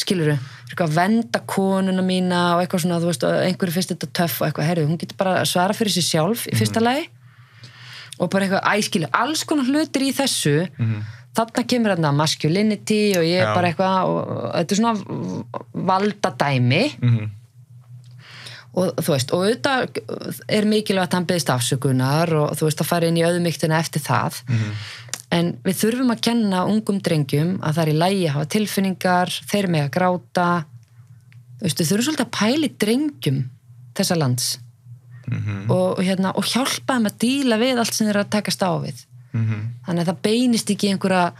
Skilurðu? Eitthvað venda konuna mína og eitthvað svona, þú veist, einhverju finnst þetta töff og eitthvað, hún getur bara að svara fyrir sig sjálf í fyrsta lagi og bara eitthvað, æskilu, alls konar hlutir í þessu, þarna kemur þarna masculinity og ég bara eitthvað og þetta er svona valdadæmi og þú veist, og auðvitað er mikilvægt að hann beðist afsökunar og þú veist, að fara inn í auðmýktina eftir það en við þurfum að kenna ungum drengjum að það er í lagi að hafa tilfinningar, þeir mega gráta, þú veist, við þurfum svolítið að pæla í drengjum þessa lands og hjálpa þeim að díla við allt sem þeir eru að takast á við. Þannig að það beinist ekki einhverjar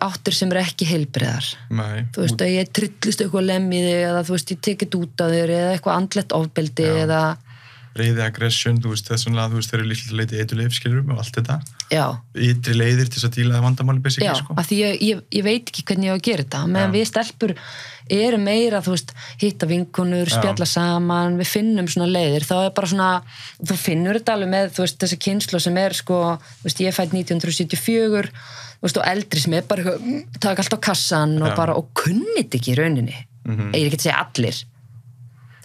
áttir sem eru ekki heilbrigðar. Nei. Þú veist, að ég trillist eitthvað lem í þig eða þú veist, ég tekið út af þér eða eitthvað andlegt ofbeldi eða reiði, aggression, þú veist, þessumlega, þú veist, þeir eru líklega leitið eituleyf, skilur og allt þetta. Já. Ytri leiðir til þess að díla vandamáli basically, sko. Já, af því ég veit ekki hvernig ég á að gera þetta, meðan við stelpur eru meira, þú veist, hitta vinkonur, spjalla saman, við finnum svona leiðir, þá er bara svona, þú finnur þetta alveg með, þú veist, þessi kynslu sem er, sko, þú veist, ég fætt 1974, þú veist, og eldri sem er bara eitthvað, taka allt á kassan og bara, og kunnit ekki í rauninni, ég er ekki að segja allir.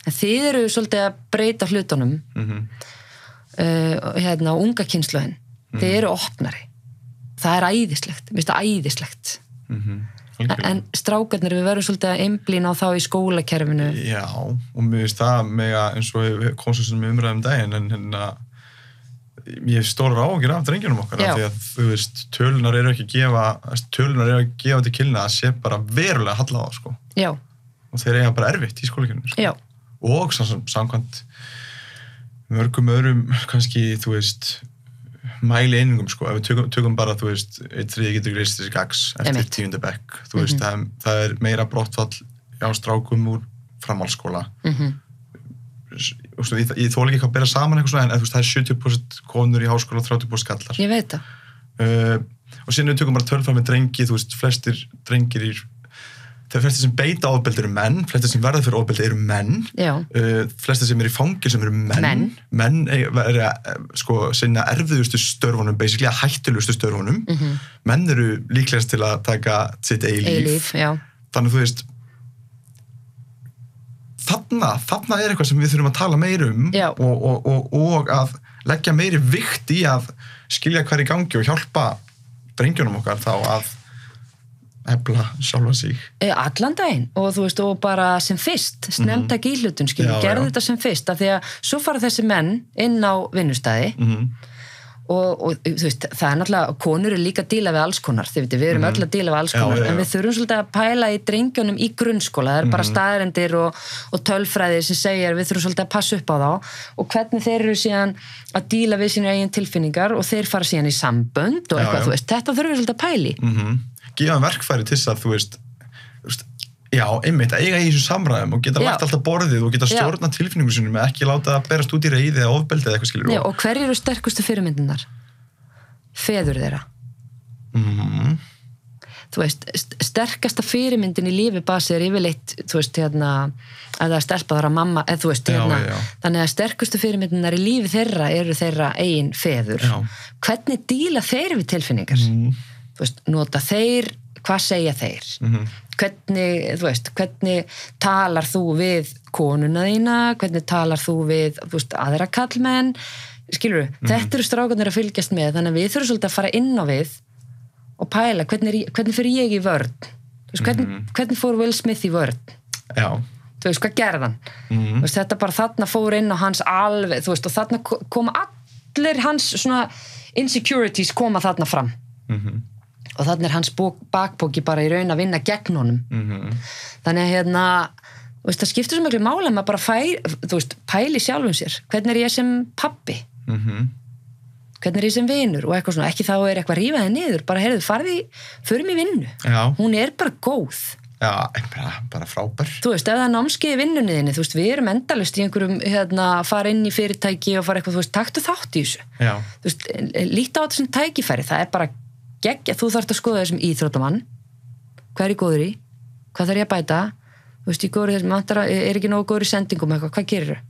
En þið eru svolítið að breyta hlutunum unga kynslóðin þið eru opnari það er æðislegt, mér finnst það æðislegt en strákarnir við verðum svolítið að einblína á þá í skólakerfinu. Já, og mér finnst það mega eins og komst sem við umræðum daginn en ég stórar áhyggjur af drengjunum okkar því að þú veist, tölunar eru að gefa til kynna að sé bara verulega halla á það, sko. Já. Og þeir eiga bara erfitt í skólakerfinu, sko. Já. Og samkvæmt mörgum öðrum kannski, þú veist, mæli einingum, sko, ef við tökum bara, þú veist, 1/3 getur greist þessi gags eftir 10. bekk, þú veist, það er meira brottfall á strákum úr framhaldsskóla. Ég þóla ekki að bera saman eitthvað svona, en þú veist, það er 70% konur í háskóla og 30% kallar. Ég veit það. Og síðan við tökum bara tölfræði með drengi, þú veist, flestir drengir þegar flestir sem beita ofbeldi eru menn, flestir sem verða fyrir ofbeldi eru menn, flestir sem eru í fangir sem eru menn eru sko sinna erfiðustu störfunum, basically að hættulegustu störfunum, menn eru líklegast til að taka sitt eigið líf. Þannig þú veist, þarna er eitthvað sem við þurfum að tala meir og að leggja meiri vikt í að skilja hvað er í gangi og hjálpa drengjunum okkar þá að efla sjálfa sig. Allan daginn og þú veist, og bara sem fyrst snemntaka í hlutun, gerðu þetta sem fyrst af því að svo fara þessi menn inn á vinnustæði og þú veist, það er náttúrulega konur eru líka að díla við alls konar, þið veitir, við erum öll að díla við alls konar, en við þurfum svolítið að pæla í drengjunum í grunnskóla, það er bara staðrendir og tölfræði sem segir við þurfum svolítið að passa upp á þá og hvernig þeir eru síðan að díla við sína eigin tilfinningar og þeir fara síðan í sambönd og eitthvað, þú veist, þetta þurfum við svolítið að pæli. Gefa verkfæri til þess að, þú veist, já, einmitt, að eiga í þessu samræðum og geta lagt alltaf borðið og geta stjórna tilfinningu sinni með ekki láta það berast út í reiði eða ofbeldi eða eitthvað, skilur. Já, og hverju eru sterkustu fyrirmyndirnar? Feður þeirra. Þú veist, sterkasta fyrirmyndin í lífi basi er yfirleitt, þú veist, að það er stelpa þar að mamma, eða þú veist, þannig að sterkustu fyrirmyndirnar í lífi þeirra eru þeirra eigin feður. Hvernig díla þeir við tilfinningar? Þú veist, nota þeir, hvað segja þeir? Hvernig, þú veist, hvernig talar þú við konuna þína? Hvernig talar þú við, þú veist, aðra kallmenn? Skilurðu, þetta eru strákarnir að fylgjast með, þannig að við þurfum svolítið að fara inn á við og pæla, hvernig fyrir ég í vörn? Þú veist, hvernig fór Will Smith í vörn? Já. Þú veist, hvað gerði hann? Þú veist, þetta bara þarna fór inn á hans alveg, þú veist, og þarna koma allir hans svona insecurities koma þarna fram. Og þannig er hans bakbóki bara í raun að vinna gegn honum. Þannig að þú veist, það skiptir svo miklu máli að maður bara pæli sjálfum sér. Hvernig er ég sem pabbi? Hvernig er ég sem vinur? Og eitthvað svona, ekki þá er eitthvað rífaði niður, bara heyrðu, förum í vinnu. Hún er bara góð. Já, bara frábær. Þú veist, ef það námskeið í vinnunni þinni, þú veist, við erum endalaust í einhverjum, fara inn í fyrirtæki og fara eitthvað, þú veist, taktu þátt í þessu. Já. Þú veist, líta á þetta sem tækifæri, það bara geggja, þú þarft að skoða þessum íþróttamann, hvað er ég góður í, hvað þarf ég að bæta, þú veist, ég góður í þessum, er ekki nógu góður í sendingum eitthvað, hvað gerir þau?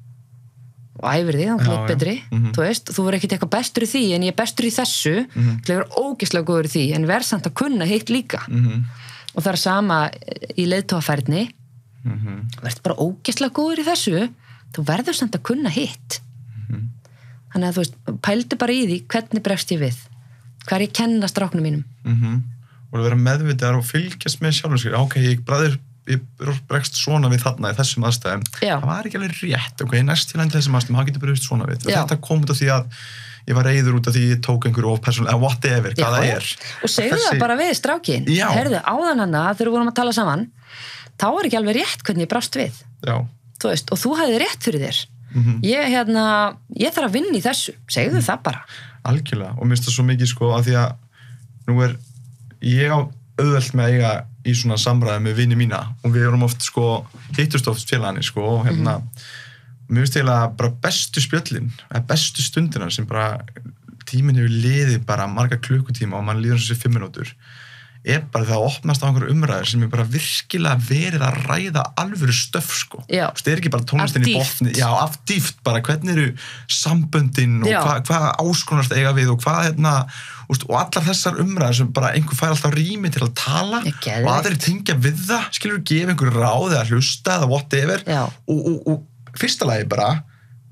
Og æfir því, þá er betri, þú veist, þú verður ekkert eitthvað bestur í því, en ég er bestur í þessu, þú verður ógeðslega góður í því, en verð samt að kunna hitt líka. Og það er sama í leiðtogafærni, verður bara ógeðslega góður í þessu, þú verður samt að kunna hitt. Þannig að þú veist, pældu bara í því, hvernig bregst ég við? Hvað er ég að kenna stráknum mínum? Og að vera meðvitaðar og fylgjast með sjálfum sér. Ok, ég bregst svona við þarna í þessum aðstæðum. Það var ekki alveg rétt. Ok, næst til enn þessum aðstæðum, það getur bregst svona við. Þetta kom út af því að ég var reiður út af því ég tók einhverju of persónulega, whatever, hvað það er. Og segðu það bara við strákin. Heyrðu, áðan hana, þegar við vorum að tala saman, þá var ekki alveg rétt hvernig ég brást við. Já. Þú veist, og þú hafði rétt fyrir þér. Ég þarf að vinna í þessu. Segðu það bara. Algjörlega. Og mér finnst það svo mikið, sko, að því að nú ég á auðvelt með að eiga í svona samræði með vini mína og við erum oft, sko, hittust oft félagarnir, sko, og mér finnst eiginlega bara bestu spjöllin, bestu stundina sem bara tíminn hefur liðið bara marga klukkutíma og mann líður þessi 5 mínútur bara það að opnast á einhverju umræður sem bara virkilega verið að ræða alvöru stöff, sko. Það ekki bara tónlistin í botni. Já, af dýft bara, hvernig eru samböndin og hvað áskonast eiga við og hvað og allar þessar umræður sem bara einhver fær alltaf rými til að tala og aðrir tengja við það, skilur gefa einhver ráð eða hlusta eða whatever og fyrsta lagi bara,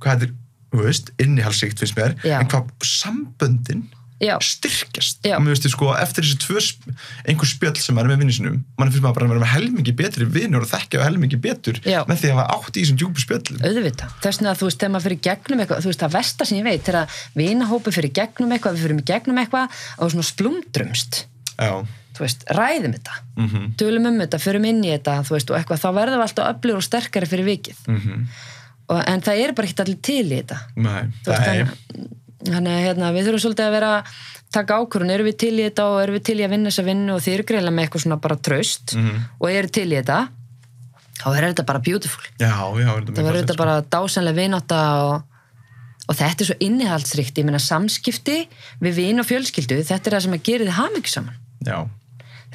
hvað þú veist, innihaldsríkt finnst mér, en hvað samböndin styrkjast. Og mér veist, sko, eftir þessi einhver spjöll sem með vinni sinum, mann finnst maður bara að vera með helmingi betri vinur og þekkja helmingi betur með því að hafa átt í þessum djúpu spjöllum. Auðvitað. Þess vegna að þú veist, þegar maður fyrir gegnum eitthvað, þú veist, það versta sem ég veit, þegar vinahópi fyrir gegnum eitthvað, við fyrir gegnum eitthvað og svona splundrumst. Þú veist, ræðum þetta. Tölum þetta, förum inn í þetta, þú veist, og eitthvað, þá verðum við alltaf öflugur og sterkari fyrir vikið. En það bara ekkert allir til í þetta. Þannig að við þurfum svolítið að vera taka ákvörðun, erum við til í þetta og erum við til í að vinna þessa vinnu og þið eru greiðlega með eitthvað svona bara traust og eru til í þetta þá þetta bara beautiful. Það verður þetta bara dásamlega vinátta og þetta svo innihaldsríkt, ég meina samskipti við vin og fjölskyldu, þetta það sem að gera þið hamingjusaman.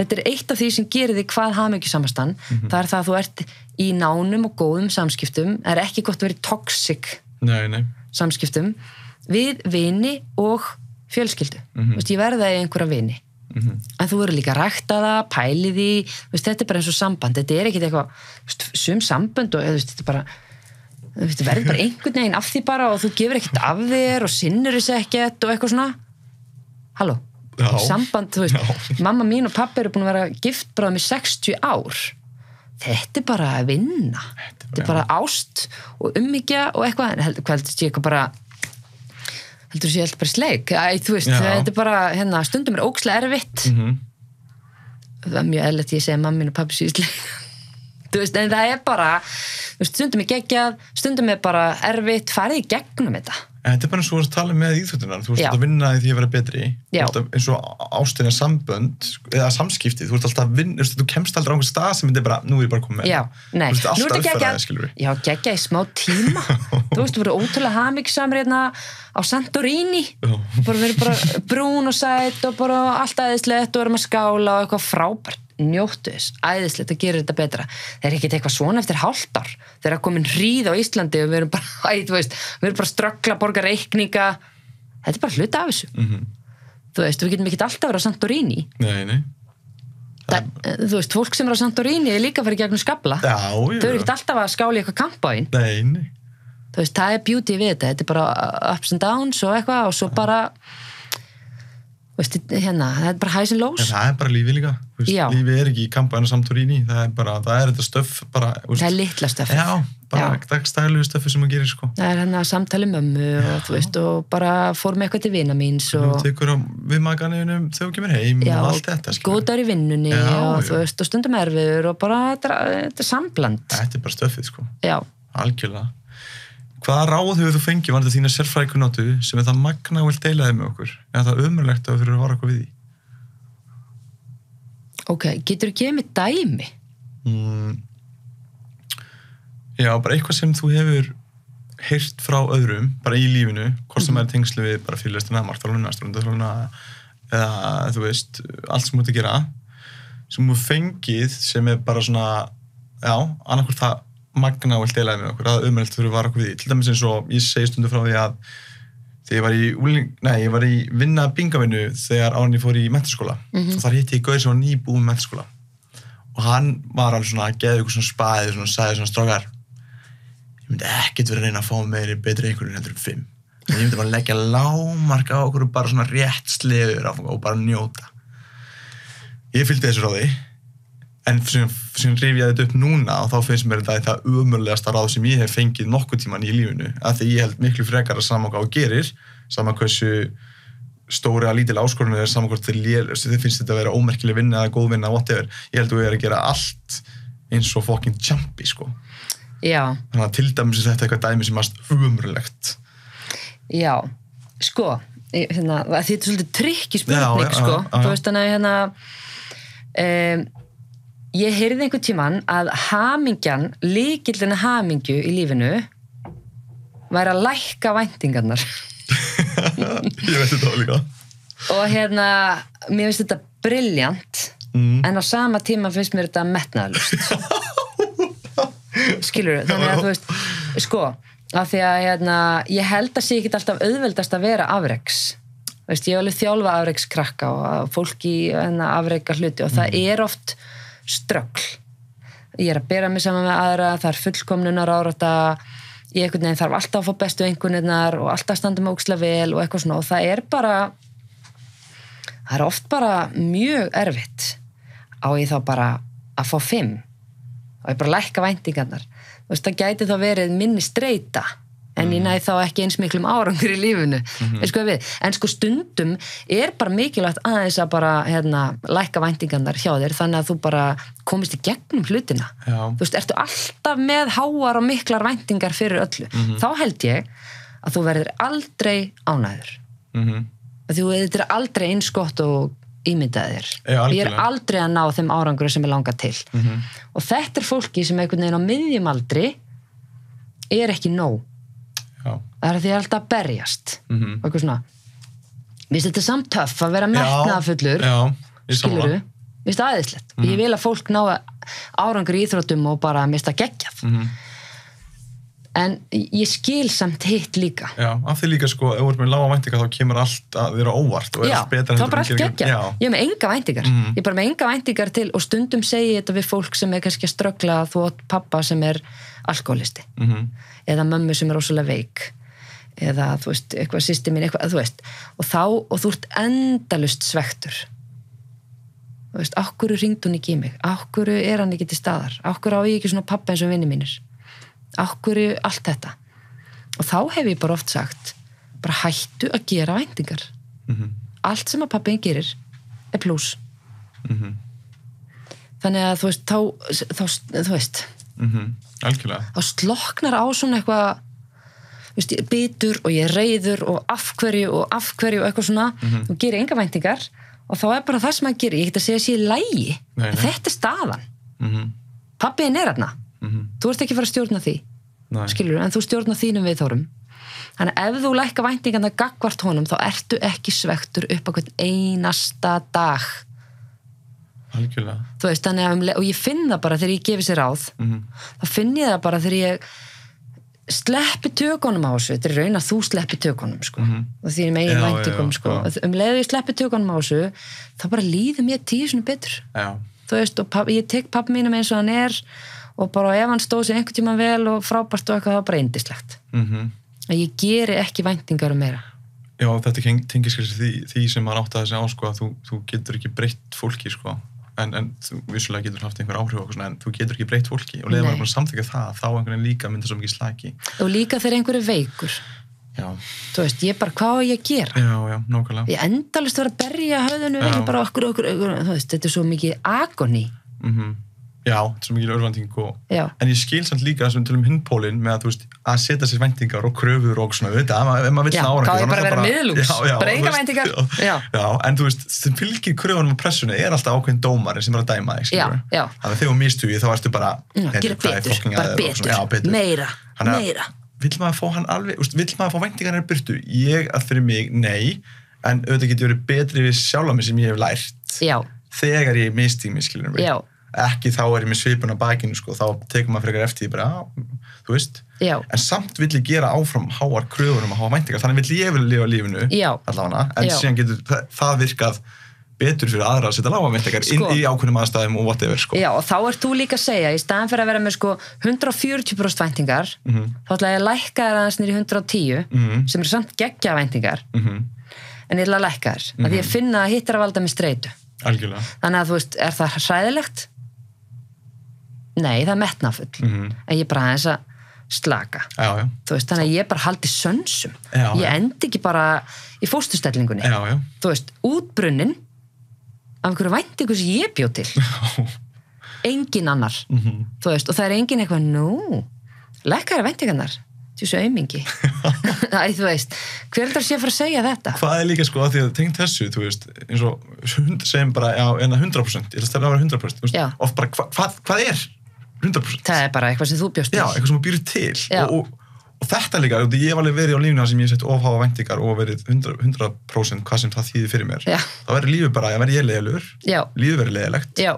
Þetta eitt af því sem gerir þig hvað hamingjusamastan, það það að þú ert í nánum og góðum samskiptum, ekki gott að vera í toxic samskiptum við vini og fjölskyldu. Veist, ég verða í einhverja vini. En þú verður líka að rækta það, pæli því, veist, þetta bara eins og samband, þetta ekkert eitthvað, sum samband og þetta bara, þetta verður bara einhvern veginn af því bara og þú gefur ekkert af þér og sinnur þessu ekkert og eitthvað svona. Halló, samband, þú veist, mamma mín og pappi eru búin að vera gift bráðum í 60 ár. Þetta bara að vinna. Þetta bara ást og umhyggja og eitthvað, en hvað heldur ég eitthvað bara heldur þú sé alltaf bara sleik, þú veist, þetta bara, stundum ógeðslega erfitt. Það mjög eðlilegt ég segi mamma mín og pabbi séu sleik. Þú veist, en það bara, stundum geggjað, stundum bara erfitt, farið í gegnum þetta. Þetta bara eins og að tala með íþróttunar, þú ert að vinna í því að vera betri, eins og ástina sambönd, eða samskipti, þú ert alltaf að vinna, þú kemst aldrei á einhver stað sem bara, nú ég bara komið með. Nei, þú ert alltaf uppfæraði, skilur við. Já, geggjað í smá tíma. Þú veist, þú verður ótrúlega hamingjusamur hérna á Santorini, bara verður bara brún og sæt og bara allt æðislegt og verður að skála og eitthvað frábært. Njóttu þess, æðislegt að gera þetta betra. Það ekkert eitthvað svona eftir hálft ár þegar komin hríð á Íslandi og við erum bara, við erum bara ströggla, borga reikninga. Þetta bara hluta af þessu. Þú veist, við getum ekkert alltaf verið á Santorini. Nei. Þú veist, fólk sem er á Santorini er líka fyrir gegnum skafla. Þau eru ekkert alltaf að skála í eitthvað kampáin. Nei. Þú veist, það beauty við þetta. Þetta er bara ups and downs og eitthvað og svo bara veist, það bara highs and lows. Það bara lífið líka. Lífið ekki í kampæna Santorini. Það er þetta stöff bara. Það litla stöffið. Já, bara dagstæðilegu stöffið sem maður gerir, sko. Það samtali mömmu og þú veist, og bara fór með eitthvað til vina míns og tekur við maganinum þegar þú kemur heim og allt þetta. Góðar í vinnunni og þú veist, og stundum erfiður og bara, þetta sambland. Þetta bara stöffið, sko. Já. Algjörlega. Hvaða ráð hefur þú fengið var þetta þína sérfræðikunnáttu sem það magna og vilt deila þig með okkur? Eða það ömurlegt að fyrir að vara eitthvað við því? Ok, getur þú gefið mér dæmi? Já, bara eitthvað sem þú hefur heyrt frá öðrum, bara í lífinu, hvort sem er tengslu við bara fyrirlestina, markþjálfunina, stúdentaþjálfunina eða þú veist, allt sem þú ert að gera, sem þú fengið sem er bara svona, já, annarkvort það magna og vilt deilaði með okkur, að umrælt fyrir var okkur við því. Til dæmis eins og ég segi stundum frá því að þegar ég var í vinna bingavinnu þegar árin ég fór í menntaskóla og þar hitti ég gaur sem var nýbúinn með menntaskóla og hann var alveg svona að geða ykkur svona spaði og sagði svona strákar ég myndi ekkert verið að reyna að fá meiri betri einhverjum heldur 5 en ég myndi bara leggja lágmark á okkur og bara svona rétt sleður og bara njóta ég fylgdi þessu ráði en sem rif ég þetta upp núna og þá finnst mér þetta það ömurlegasta ráð sem ég hef fengið nokkuð tíman í lífinu af því ég held miklu frekar að sama hvað þú gerir sama hversu stóri að lítil áskorun er sama hvort þið finnst þetta að vera ómerkileg vinna eða góð vinna whatever, ég held að þú er að gera allt eins og fucking champi sko. Já. Þannig að til dæmis er þetta eitthvað dæmi sem er ömurlegt. Já, sko þetta er svolítið trikki spurning sko, þú veist þannig að ég heyrði einhvern tímann að hamingjan, lykillinn hamingju í lífinu væri að lækka væntingarnar. Ég veit þetta líka. Og mér finnst þetta brilljant, en á sama tíma finnst mér þetta metnaðarlust. Skilurðu? Þannig að þú veist, sko, af því að ég held að sé ekki alltaf auðveldast að vera afreks. Veist, ég hef alveg þjálfa afrekskrakka og fólk í afreka hluti og það er oft ströggl. Ég er að bera mig saman með aðra, það er fullkomnunar árátta, ég einhvern veginn þarf alltaf að fá bestu einkunnirnar og alltaf standa mig ógeðslega vel og eitthvað svona og það er oft bara mjög erfitt á ég þá bara að fá 5 og ég bara lækka væntingarnar. Þú veist, það gæti þá verið minni streita en ég næ þá ekki eins miklum árangur í lífinu. En sko stundum er bara mikilvægt aðeins að bara lækka væntingarnar hjá þér þannig að þú bara komist í gegnum hlutina. Já. Þú veist, ertu alltaf með háar og miklar væntingar fyrir öllu. Þá held ég að þú verður aldrei ánægður. Þetta er aldrei eins gott og ímyndaðir. Ég er aldrei að ná þeim árangur sem ég langar til. Og þetta er fólki sem einhvern veginn á miðjum aldri er ekki nóg. Já. Það er að því að alltaf berjast og eitthvað svona mér finnst þetta samt töff að vera metnaðarfullur skilurðu, mér finnst það æðislegt ég vil að fólk ná árangur í íþróttum og bara mér finnst það geggjað en ég skil samt hitt líka af því líka sko, ef þú ert með lága væntingar þá kemur allt að vera óvart og allt betra þá bara allt geggjað, ég er með enga væntingar ég er bara með enga væntingar til og stundum segi þetta við fólk sem er kannski að ströggla þú átt pappa sem er alkoholisti eða mömmu sem er ósvöldlega veik eða þú veist, eitthvað systemin eitthvað, þú veist, og þú ert endalust svektur þú veist, af hverju hringdi hún ekki í mig af hverju er hann ekki til staðar af hverju á ég ekki svona pappa eins og vinir mínir af hverju allt þetta og þá hef ég bara oft sagt bara hættu að gera væntingar allt sem að pappiðin gerir er plús þannig að þú veist þá þú veist algjörlega þá sloknar á svona eitthvað veist, ég er bitur og ég er reiður og af hverju og eitthvað svona og gerir enga væntingar og þá er bara það sem hann gerir, ég get að segja að sé í lagi en þetta er staðan pappiðin er þarna þú ert ekki að fara að stjórna því skilur, en þú stjórna þínum viðþórum þannig að ef þú lækka væntingarna gagnvart honum þá ertu ekki svektur upp á hvern einasta dag algjörlega þú veist, þannig að og ég finn það bara þegar ég gefi sér ráð þá finn ég það bara þegar ég sleppi tökunum á þessu þetta er raun að þú sleppi tökunum sko. og því ég megin væntingum sko. Leiðu ég sleppi tökunum á þessu þá bara líður mér 10 svona betur þú veist, og ég tek pappa mínum eins og hann er og bara ef hann stóð sér einhvern tímann vel og frábært og eitthvað, það var bara yndislegt að ég geri ekki væntingar meira Já, þetta tengist því sem maður átti að þessi á sko, að þú getur ekki breytt fólki sko. en þú vissulega getur haft einhver áhrif okkur, en þú getur ekki breytt fólki og leiðum að samþykja það, þá einhvern veginn líka myndir svo mikið slaki og líka þegar einhver er veikur þú veist, ég bara, hvað á ég að gera já, nákvæmlega ég endalist vera að berja höfðinu bara okkur, þú veist, þetta er svo mikið agoni Já, þetta er svo mikil örvænting Já. en ég skil samt líka þessum til hinnpólinn með að, þú veist, að setja sér væntingar og kröfur og svona, veit það, ef maður vill ná árangur. Já, þá bara vera miðlungs, bara enga væntingar. Já, en þú veist, sem fylgir kröfunum og pressunni alltaf ákveðin dómari sem að dæma þig, skilur. Já. Þannig að þegar þú mistugi, þá ertu bara, gera betur, bara betur, meira. Vill maður fá hann alveg, vill maður fá væntingar en byrtu? Ég, að fyrir mig, nei, en auðvitað getur verið betri við sjálfa mig sem ég hef lært. Já. Þegar ég mistími, skilur mig. Já. Ekki þá ég með svipun á bakinu, sko, þá tekur maður frekar eftir því bara, þú veist. Já. En samt vill ég gera áfram háar kröfur að hafa væntingar, þannig vill ég vel lifa lífinu, allavega, en síðan getur það virkað betur fyrir aðra að setja lága væntingar inn í ákveðnum aðstæðum og whatever, sko. Já, og þá ert þú líka að segja, í staðan fyrir að vera með, sko, 140% væntingar, þá ætla ég að lækka þær aðeins niður í 110, sem eru samt geggja væntingar, en ég ætla að lækka þær, að ég finna að hitt að valda með streitu. Algjörlega. Þannig að, þú veist, er það hræðilegt? Nei, það er metnaðfull. En ég bara aðeins að slaka. Já. Þú veist, þannig að ég bara haldi sönsum. Ég endi ekki bara í fósturstellingunni. Já. Þú veist, útbrunnin af einhverju væntingu sem ég bjó til. Engin annar. Þú veist, og það er engin eitthvað, lækkaðar væntingarnar. Þessu aumingi. Æ, þú veist, hver er það sé að fara að segja þetta? Hvað er líka, sko, að því að tengt þessu, þú veist, eins og segjum bara, já, 100%, ég ætla að stefna að vera 100%, þú veist, oft bara, hvað er 100%? Það er bara eitthvað sem þú bjóst til. Já, eitthvað sem þú býrð til. Og þetta líka, ég hef alveg verið á lífinu sem ég sett ofháa væntingar og verið 100% hvað sem það þýðir fyrir mér. Já. Það verður lífið bara, ég verður ég leiðilegur, lífið verður leiðilegt. Já.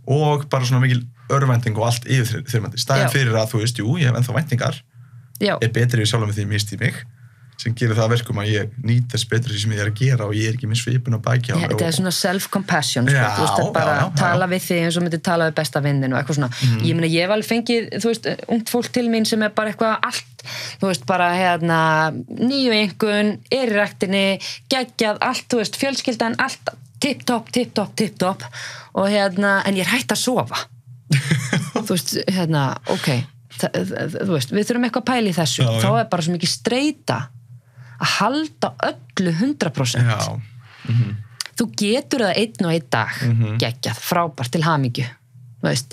Og bara svona mikil örvænting og allt yfirþyrmandi. Staðinn fyrir að, þú veist, jú, ég hef ennþá væntingar, er betri við sjálf með því ég misti mig, sem gerir það að verkum að ég nýt þess betri sem ég er að gera og ég er ekki með svipun á baki á mér. Þetta er svona self-compassion, sko, þú veist, að bara tala við þig eins og myndir tala við besta vinnin og eitthvað svona. Ég meina, ég hef alveg fengið, þú veist, ungt fólk til mín sem er bara eitthvað allt, þú veist, bara hérna, 9 einkunn, er í ræktinni, geggjað, allt, þú veist, fjölskyldan, allt, tipp-topp, og hérna, en ég er hætt að sofa. Þú veist, hérna, ok, þú veist, við þurfum eitthvað að pæla í þessu, þá er bara svo mikið streita að halda öllu 100%. Já. Þú getur það einn og einn dag, geggjað, frábært til hamingju, þú veist,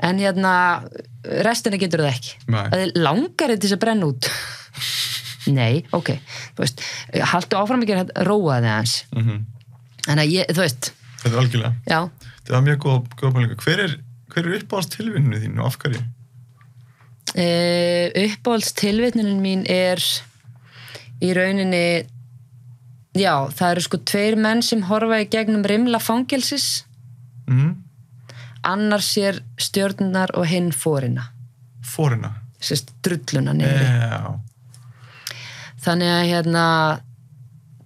en hérna, restina getur það ekki. Það langar þið til að brenna út. Nei, ok, þú veist, haldu áfram ekki að róa þig aðeins. En að ég, þú veist. Þetta er algjörlega. Já. Þetta var mjög góð pælinga. Hver er uppáhalds tilvinninu þín og af hverju? Uppáhalds tilvitnunin mín er í rauninni, já, það eru sko 2 menn sem horfa í gegnum rimla fangelsis, annar sér stjörnunar og hinn fórina. Sérst drulluna niðri. Þannig að hérna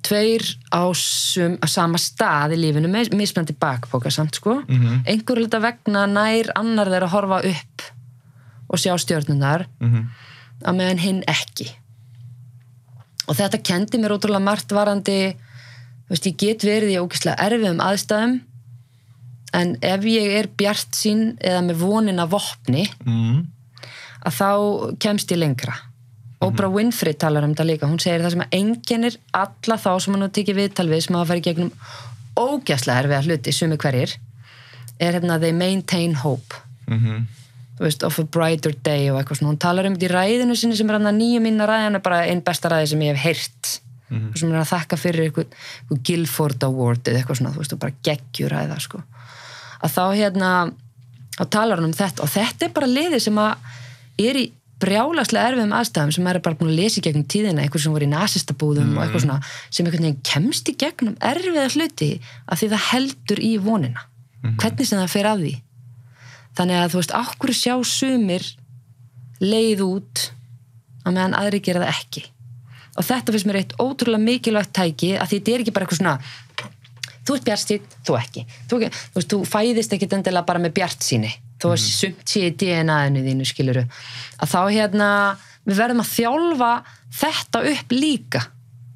2 á sama stað í lífinu með mismunandi bakpoka samt, sko. Einhverju hluta vegna nær annar þeirra að horfa upp og sjá stjörnunar að meðan hinn ekki. Og þetta kendi mér ótrúlega margt varandi, þú veist, ég get verið í ógeðslega erfiðum aðstæðum, en ef ég er bjartsýn eða með vonin að vopni, að þá kemst ég lengra. Oprah Winfrey talar þetta líka, hún segir það sem að einkennir alla þá sem hann tekið viðtal við, sem hafa farið gegnum ógeðslega erfiða hluti, sumi hverjir, er hérna they maintain hope. Þú veist, of a brighter day og eitthvað svona. Hún talar þetta í ræðinu sinni sem er hann að 9 mínuna ræðinu, bara einn besta ræði sem ég hef heyrt. Sem er að þakka fyrir eitthvað Guilford Award eða eitthvað svona, þú veist, og bara geggjuræða, sko. Að þá hérna, þá talar hann þetta, og þetta er bara liðið sem að er í brjálaslega erfiðum aðstæðum, sem er bara búin að lesa í gegnum tíðina, eitthvað sem voru í nasistabúðum og eitthvað svona, sem einhvern veginn kemst í gegnum erfiða hluti af því það heldur í vonina. Hvernig sem það fer að því. Þannig að, þú veist, ákveður sjá sumir leið út að meðan aðri gera það ekki. Og þetta finnst mér eitt ótrúlega mikilvægt tæki, að því þetta er ekki bara eitthvað svona, þú ert bjartsýnn, þú ekki. Þú veist, þú fæðist ekkit endilega bara með bjartsýni. Þú veist, sumt sé í DNA-inu þínu, skiluru. Að þá hérna, við verðum að þjálfa þetta upp líka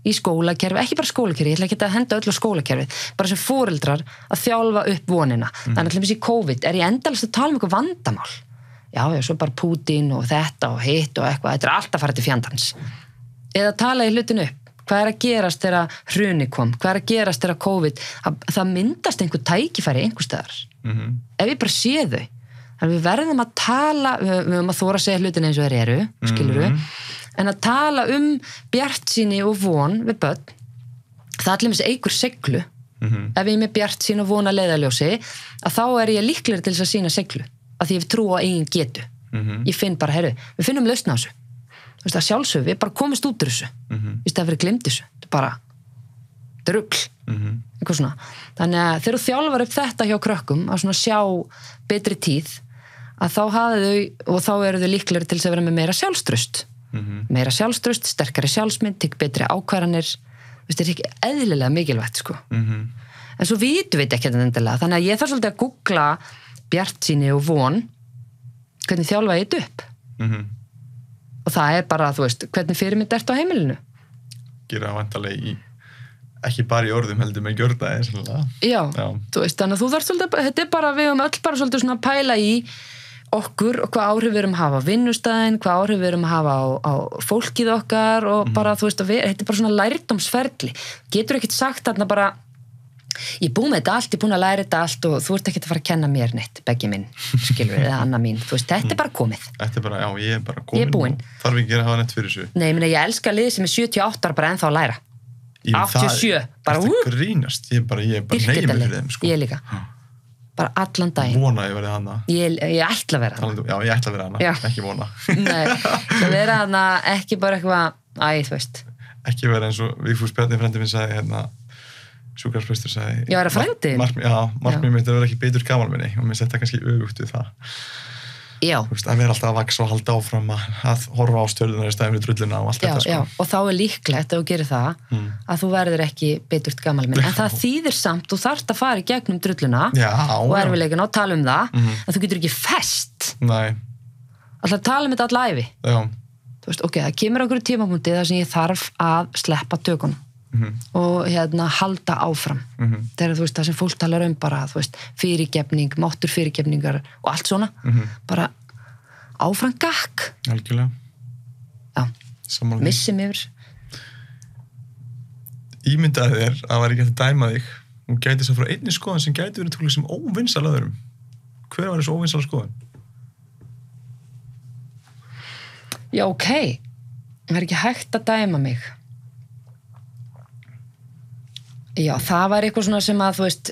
í skólakerfi, ekki bara skólakerfi, ég ætla ekki að henda öll á skólakerfið, bara sem foreldrar að þjálfa upp vonina. Þannig að í COVID er ég endalaust að tala um eitthvað vandamál. Já, svo bara Putin og þetta og hitt og eitthvað, þetta er alltaf farið til fjandans. Eða tala í hlutinu upp. Hvað er að gerast þegar hruni kom? Hvað er að gerast þegar COVID? Það myndast einhver tækifæri einhvers staðar. Ef ég bara sé þau, Þannig við verðum að tala, við verðum að þóra að segja hlutin eins og þeir eru, skilurðu, en að tala bjartsýni og von við börn, það allir með þessi eigur seglu, ef ég er með bjartsýni og von að leiðarljósi, að þá er ég líklegri til þess að sýna seglu, að því ég trú á eigin getu. Ég finn bara, við finnum lausn á þessu. Þú veist, að sjálfsögðu, við bara komist út úr þessu, í stað fyrir glemt þessu, þetta er bara drugl, eitthvað svona. Þannig að þegar þú þjálfar upp þetta hjá krökkum, að svona sjá betri tíð, að þá hafa þau, og þá eru þau líklegri til þess að vera með meira sjálfstraust. Meira sjálfstraust, sterkari sjálfsmynd, tek betri ákvarðanir, þetta er ekki eðlilega mikilvægt, sko. En svo vitum við ekki þetta endilega, þannig að ég þarf svolítið að googla bjartsýni og von, hvernig þjálfa ég þetta upp. Og það er bara, þú veist, hvernig fyrirmynd ertu á heimilinu? Gera vantarlega ekki bara í orðum heldur með gjörða Já, þú veist, þannig að þú þarf svolítið, þetta er bara, við höfum öll bara svolítið svona að pæla í okkur og hvað áhrif við erum að hafa á vinnustæðin, hvað áhrif við erum að hafa á fólkið okkar og bara, þú veist, þetta er bara svona lærdómsferli. Getur ekkert sagt þarna bara, ég er búin með þetta allt, ég er búin að læra þetta allt og þú ert ekkert að fara að kenna mér neitt, beggi minn, skilur við, eða Anna mín, þú veist, þetta er bara komið. Þetta er bara, já, ég er bara komin. Ég er búin. Þarf ekki að hafa neitt fyrir þessu. Nei, ég elska liðið sem er 78 ára bara ennþá að læra. 87, bara þetta grínast, ég er bara neymið fyrir þeim, sko. Ég líka. Bara allan daginn. Vona ég verið hana. Ég ætla að vera hana. Já, ég ætla að vera hana, ekki vona. Nei, það vera hana, ekki bara eitthvað, þú veist. Ekki vera eins og Vigfús Bjarni frændi minn sagði sjúkrarsprestur sagði... Já, er það frændin? Markmið mitt er að vera ekki beitur gamalminni og mér setja kannski öfugt við það. Já. Þú veist, að vera alltaf að vaxa og halda áfram að horfa á stjörnunar í stæðum við drulluna og allt þetta, sko. Já, og þá er líklegt ef þú gerir það að þú verður ekki beiturt gamalminni. En það þýðir samt, þú þarft að fara í gegnum drulluna og erfiðleikana og tala það, en þú getur ekki fest. Nei. Alltaf tala þetta alla ævi. Já. Þú veist, ok, það kemur okkur tímapunkti þar sem ég þarf að sleppa tökunum. Og halda áfram þegar þú veist það sem fólk talar bara þú veist, fyrirgefning, máttur fyrirgefningar og allt svona, bara áfram gakk algjörlega missi mig yfir Ímyndaði þér að væri ekki að dæma þig og gæti svo frá einni skoðun sem gæti verið tólið sem óvinsal öðrum. Hver var þessu óvinsal skoðun? Já, ok, það er ekki hægt að dæma mig. Já, það var eitthvað svona sem að, þú veist,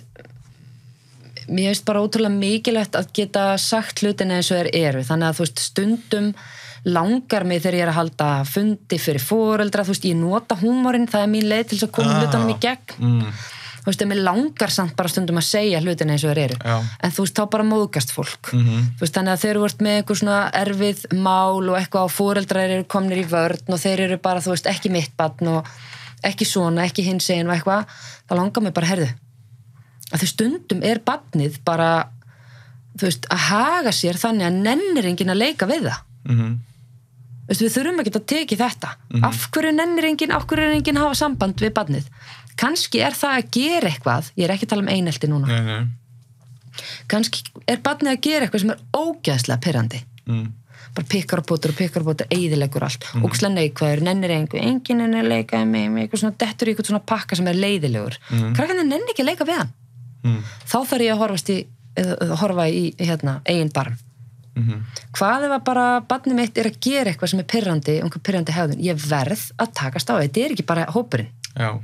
mér finnst bara ótrúlega mikilvægt að geta sagt hlutina eins og þeir eru. Þannig að, þú veist, stundum langar mig þegar ég er að halda fundi fyrir foreldra, þú veist, ég nota húmorinn, það er mín leið til þess að koma hlutunum í gegn. Þú veist, mér langar samt bara stundum að segja hlutina eins og þeir eru. En þú veist, þá bara móðgast fólk. Þú veist, þannig að þeir eru vart með eitthvað svona erfið mál og eitthvað á foreldrar eru komnir í vörn og þeir eru bara, þú veist, ekki mitt barn og ekki svona, ekki hinsegin og eitthvað, það langar mig bara, herðu, að því stundum er barnið bara, þú veist, að haga sér þannig að nennir enginn að leika við það. Veistu, við þurfum ekki að teki þetta. Af hverju nennir enginn, af hverju er enginn að hafa samband við barnið? Kannski er það að gera eitthvað, ég er ekki að tala um einelti núna. Nei. Kannski er barnið að gera eitthvað sem er ógeðslega pirrandi. Bara pikkar og bótur, eyðileggur allt. Ógeðslega neikvæður, nennir enginn er að leika með eitthvað svona, dettur í eitthvað svona pakka sem er leiðilegur. Krakkarnir nenni ekki að leika við hann. Þá þarf ég að horfa í eigin barm. Hvað ef að bara barnið mitt er að gera eitthvað sem er pirrandi, einhver pirrandi hegðun? Ég verð að takast á, þetta er ekki bara hópurinn. Já.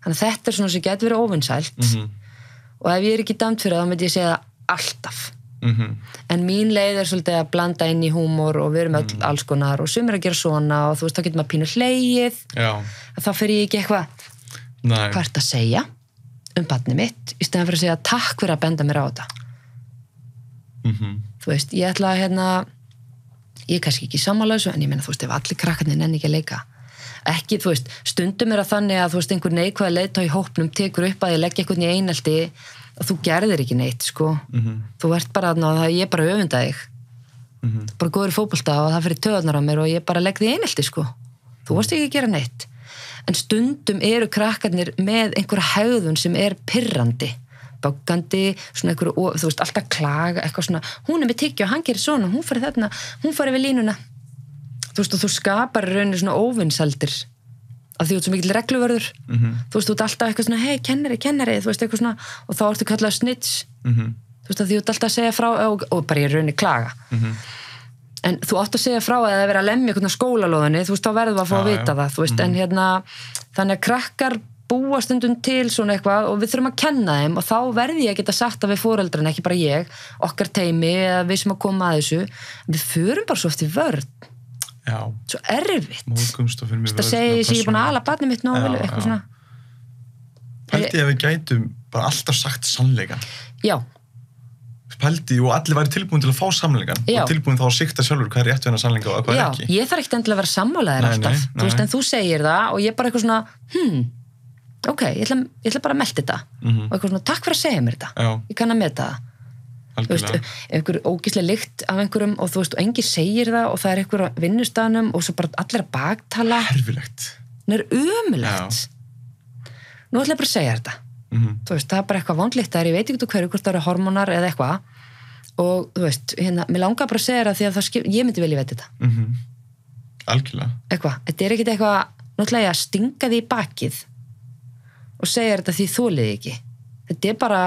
Þannig að þetta er svona sem getur verið óvinsælt og ef ég er ekki dæmt fyrir það, þá myndi ég segja það alltaf. En mín leið er svolítið að blanda inn í húmor og við erum öll alls konar og sumir að gera svona og þú veist, þá getur maður pínu hlegið. Þá fer ég ekki eitthvað hvað ert að segja barnið mitt í stæðan fyrir að segja takk fyrir að benda mér á þetta. Þú veist, ég ætla að ég er kannski ekki sammála þessu, en ég meina, þú veist, ef allir krakkarnir nenni ekki að leika ekki, þú veist, stundum er að þannig að þú veist, einhver neikvæða leiðtogi í hópnum tekur upp að ég leggja einhvern í einelti að þú gerðir ekki neitt, sko. Þú ert bara að ég bara öfunda þig. Bara góður í fótbolta og það fyrir töðunar á mér og ég bara legg þig í einelti, sko. Þú varst ekki að gera neitt. En stundum eru krakkarnir með einhverja hegðun sem er pirrandi, böggandi, svona einhverju, þú veist, alltaf klaga, eitthvað svona, hún er með tyggju og hann gerir svona, hún farið þarna, hún farið við línuna. Þú veist, og þú skapar í rauninni svona óvinsaldir af því þú ert svo mikill regluvörður. Þú veist, þú ert alltaf eitthvað svona, hei, kennari, þú veist, eitthvað svona, og þá ertu kallað snitch. þú veist að því þú ert alltaf að segja frá og bara í rauninni klaga en þú átt að segja frá að það er verið að lemja einhvern skólalóðinni, þú veist, þá verður að fá að vita það, þú veist, en þannig að krakkar búa stundum til svona eitthvað og við þurfum að kenna þeim og þá verði ég að geta sagt að við foreldrarnir, ekki bara ég, okkar teymi eða við sem að koma að þessu, við förum bara svo eftir vörn. Já. Svo erfitt. Móðgumst og fyrir mig vörn. Það segir ég búin að ala barnið mitt nógu vel, eitthvað svona. Pældi að við gætum bara alltaf sagt sannleikann. Já. Pældi og allir væri tilbúin til að fá sannleikann og tilbúin þá að sikta sjálfur hvað er rétt við hennar sannleika og hvað er ekki. Já, ég þarf ekkert endilega að vera sammálaðir alltaf. Þú veist, en þú segir það og ég bara eitthvað svona, ok, ég ætla bara að melda þetta og eitthvað svona, takk fyrir að segja mér þetta. Ég kann að meta það. Þú veist, einhver ógeðsleg lykt af einhverjum og þú veist, og enginn segir það og það er einhver á vinnustaðnum og svo bara allir að baktala. Herfilegt. Það er ömulegt. Nú ætla ég bara að segja þetta. Þú veist, það er bara eitthvað vondlíkt þar, ég veit ekki hverju, hvort það eru hormónar eða eitthvað og þú veist, mér langar bara að segja það því að ég myndi velja veit þetta. Algjörlega. Eitthvað, þetta er ekkit eitthvað, náttúrulega að stinga því í bakið og segja þetta því þolið ekki. Þetta er bara,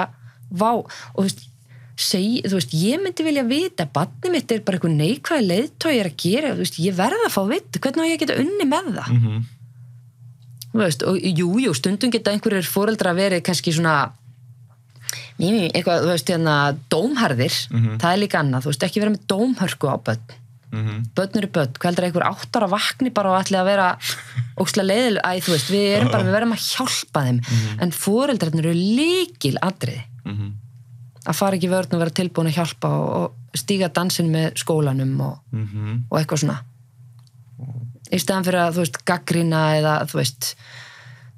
vá, og þú veist, ég myndi vilja vita, barnið mitt er bara eitthvað neikvæð leiðtogi er að gera, þú veist, ég verða að fá að vita, hvernig á ég geta unni með það? Þú veist, og jú, stundum geta einhverjir foreldrar verið kannski svona eitthvað, þú veist, dómharðir, það er líka annað, þú veist, ekki vera með dómhörku á börn. Börn eru börn, hvað heldur einhver 8 ára vakni bara og ætli að vera ógeðslega leiðileg, þú veist, við verðum að hjálpa þeim, en foreldrarnir eru lykil atriði. Að fara ekki vörn og vera tilbúin að hjálpa og stíga dansinn með skólanum og eitthvað svona. Í staðan fyrir að, þú veist, gaggrina eða, þú veist,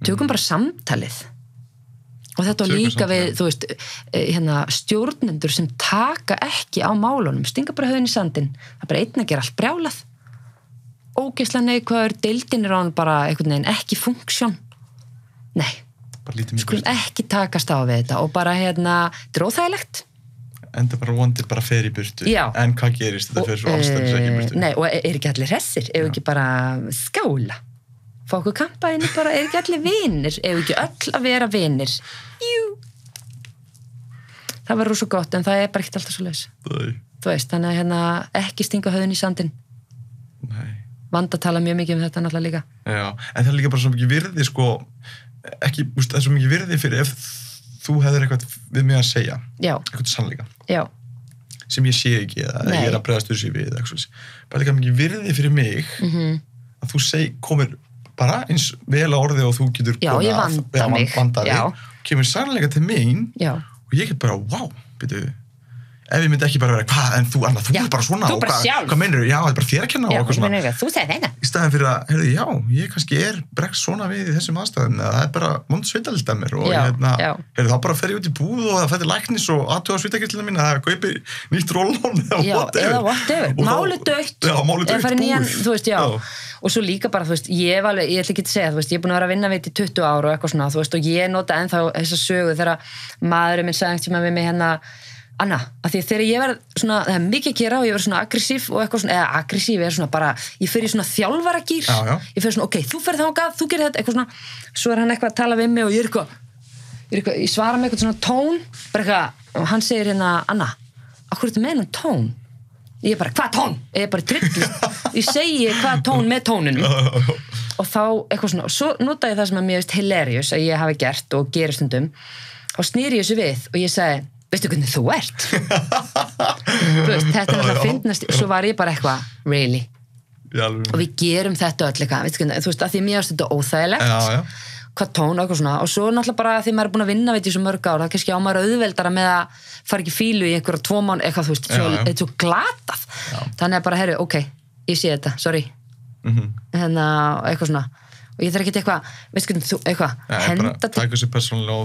tökum bara samtalið. Og þetta var líka við, þú veist, stjórnendur sem taka ekki á málunum, stinga bara höfðin í sandinn. Það er bara einn að gera allt brjálað. Ógeðslega neikvæður, deildin er á hann bara einhvern veginn ekki funksjón. Nei, skulum ekki takast á við þetta og bara, þetta er óþægilegt. Enda bara vondir bara fer í burtu. Já. En hvað gerist þetta fyrir svo allstæðis ekki í burtu? Nei, og er ekki allir hressir? Ef ekki bara skála? Fá okkur kampa inni bara, er ekki allir vinir? Ef ekki öll að vera vinir? Jú. Það var rosa gott, en það er bara ekkert alltaf svo laus. Þú veist, þannig að ekki stinga höfðin í sandinn. Nei. Vanda tala mjög mikið þetta náttúrulega líka. Já, en það er líka bara svo mikið virði, ekki, það er svo mikið virði fyrir ef þú hefur eitthvað við mig að segja, eitthvað sannleika sem ég sé ekki eða ég er að bregðast þessu við bara líka mikið virði fyrir mig að þú komir bara eins vel á orði og þú getur ég vanda mig kemur sannleika til mín og ég get bara, wow, byrju ef ég myndi ekki bara vera, hvað, en þú, Anna, þú er bara svona þú bara sjálf hvað meinur, já, það er bara þér að kenna og eitthvað svona þú segir þetta í staðin fyrir að, heyrðu, já, ég kannski bregst svona við í þessum aðstæðum eða það er bara mond svitalild að mér og heyrðu, þá bara fer ég út í búð og það fættir læknis og aðtuga svitakirtlina mín að kaupi nýtt rollón eða whatever, máli dött eða fari nýjan, þú veist, og svo líka bara, þú veist, ég ætla ekki að segja, þú veist, ég er búin að vera að vinna við í 20 ára og eitthvað svona, þú veist, og ég nota ennþá þessa sögu þegar maðurinn minn sagði einhvern tímann við mig Anna, af því þegar ég verð svona, það er mikið að gera og ég verð svona aggressív og eitthvað svona, eða aggressív er svona bara, ég fer í svona þjálfaragýr, ég fer svona, ok, þú ferð þangað, þú gerir þetta, eitthvað svona, svo er hann eitthvað að tala við mig og ég ég svara með eitthvað svona tón, bara eitthvað, og hann segir Anna, akkur er þetta með hennan tón? Ég bara, hvað tón? Ég er bara trillist, ég segi hvað tón með tóninum og þá eitthvað svona, og svo nota ég það sem að mér veist hilarious að ég hafi gert og gerir stundum, og snýri ég þessu við og ég segi, veistu hvernig þú ert? Þú veist, þetta er að finnast, svo var ég bara eitthvað, really? Og við gerum þetta öll eitthvað, þú veist, að því mér ást þetta óþægilegt, hvað tón og eitthvað svona, og svo náttúrulega bara því maður er búin að vinna veit í svo mörg ár, það kannski á maður auðveldara með að fara ekki fílu í einhverja 2 mánuði, eitthvað, þú veist, þetta er svo glatað. Þannig að bara, herru, ok, ég sé þetta, sorry. Eitthvað svona. Og ég þarf ekki eitthvað, veistu hvernig þú, eitthvað, henda til... Já, taka þessu persónulega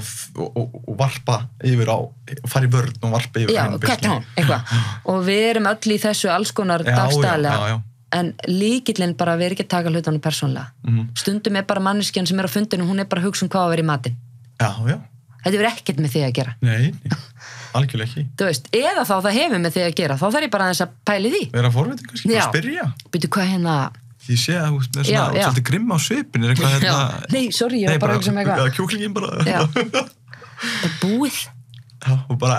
og varpa yfir á, og fara í vörn og varpa yfir henni. Já, hvert hún, eitthvað. Og við erum öll í þessu alls konar dagstæðlega, en lykillinn bara við erum ekki að taka hlutunum persónulega. Stundum er bara manneskjan sem er á fundinu, hún er bara að hugsa hvað að vera í matinn. Já. Þetta verður ekkert með þig að gera. Nei, algjörlega ekki. Þú veist, eða þá það hefur með þig að gera, þá þarf ég bara aðeins að pæli því. Vera forvitin kannski, bara spyrja. Býtu hvað Ég sé að þú veist með svona svolítið grimm á svipin er eitthvað Nei, sorry, ég var bara að eitthvað kjúklingin bara Það er búið og bara,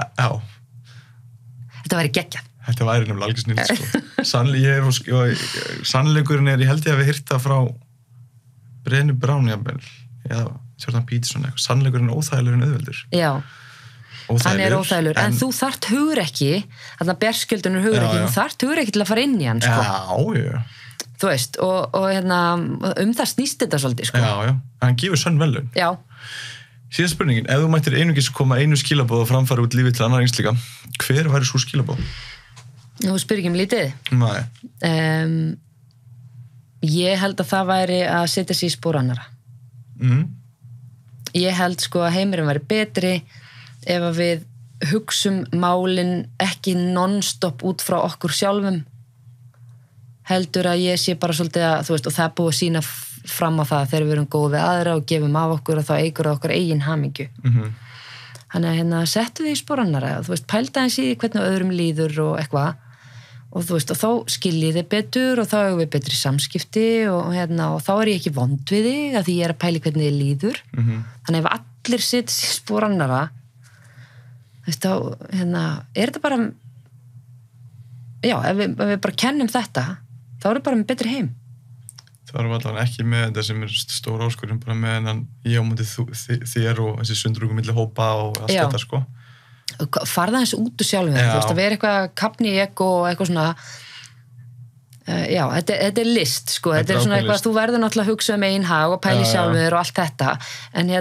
Þetta væri geggjað. Þetta væri nefnilega algjör snill, sko. Sannleikurinn ég held ég að við hýrta frá Brené Brown, jafnvel, eða Jordan Peterson, eitthvað. Sannleikurinn óþægilegur en auðveldur. Já. Hann óþægilegur, en þú þarft hugrekki, þarna berskjöldunur hugrekki, þú þarft hugrekki til að fara inn í hann, sko. Já. Þú veist, og það snýst þetta svolítið, sko. Já, hann gefur sönn velun. Já. Síðan spurningin, ef þú mættir einungis koma einu skilaboð og framfæra út lífið til annar einslíka, hver væri svo skilaboð? Þú spyrir ekki lítið? Nei. Ég held að það væri að setja sig í spor annara. Ég held sko að heimurinn væri betri ef að við hugsum málin ekki non-stop út frá okkur sjálfum, heldur að ég sé bara svolítið að, þú veist, og það búið að sína fram á það þegar við erum góð við aðra og gefum af okkur og þá eigur það okkar eigin hamingju. Þannig að settu þið í spor annara, þú veist, pælda eins í hvernig öðrum líður og eitthvað, og þú veist, og þá skiljið þið betur og þá hefur við betri samskipti og þá er ég ekki vond við þig að því ég er að pæli hvernig þið líður. Þannig ef allir setja sig í spor annara, þú veist, þá er þetta bara, já, ef við bara kennum þetta, þá er þetta bara með betri heim. Það erum allavega ekki með þetta sem er stóra áskorun, bara með hennan ég á móti þér og þessi sundrugum milli hópa og allt þetta, sko. Farða eins út úr sjálfum þér, þú veist, að vera eitthvað kapni í ego og eitthvað svona, já, þetta er list, sko, þetta er svona eitthvað, þú verður náttúrulega að hugsa einn hag og pæli sjálfum þér og allt þetta, en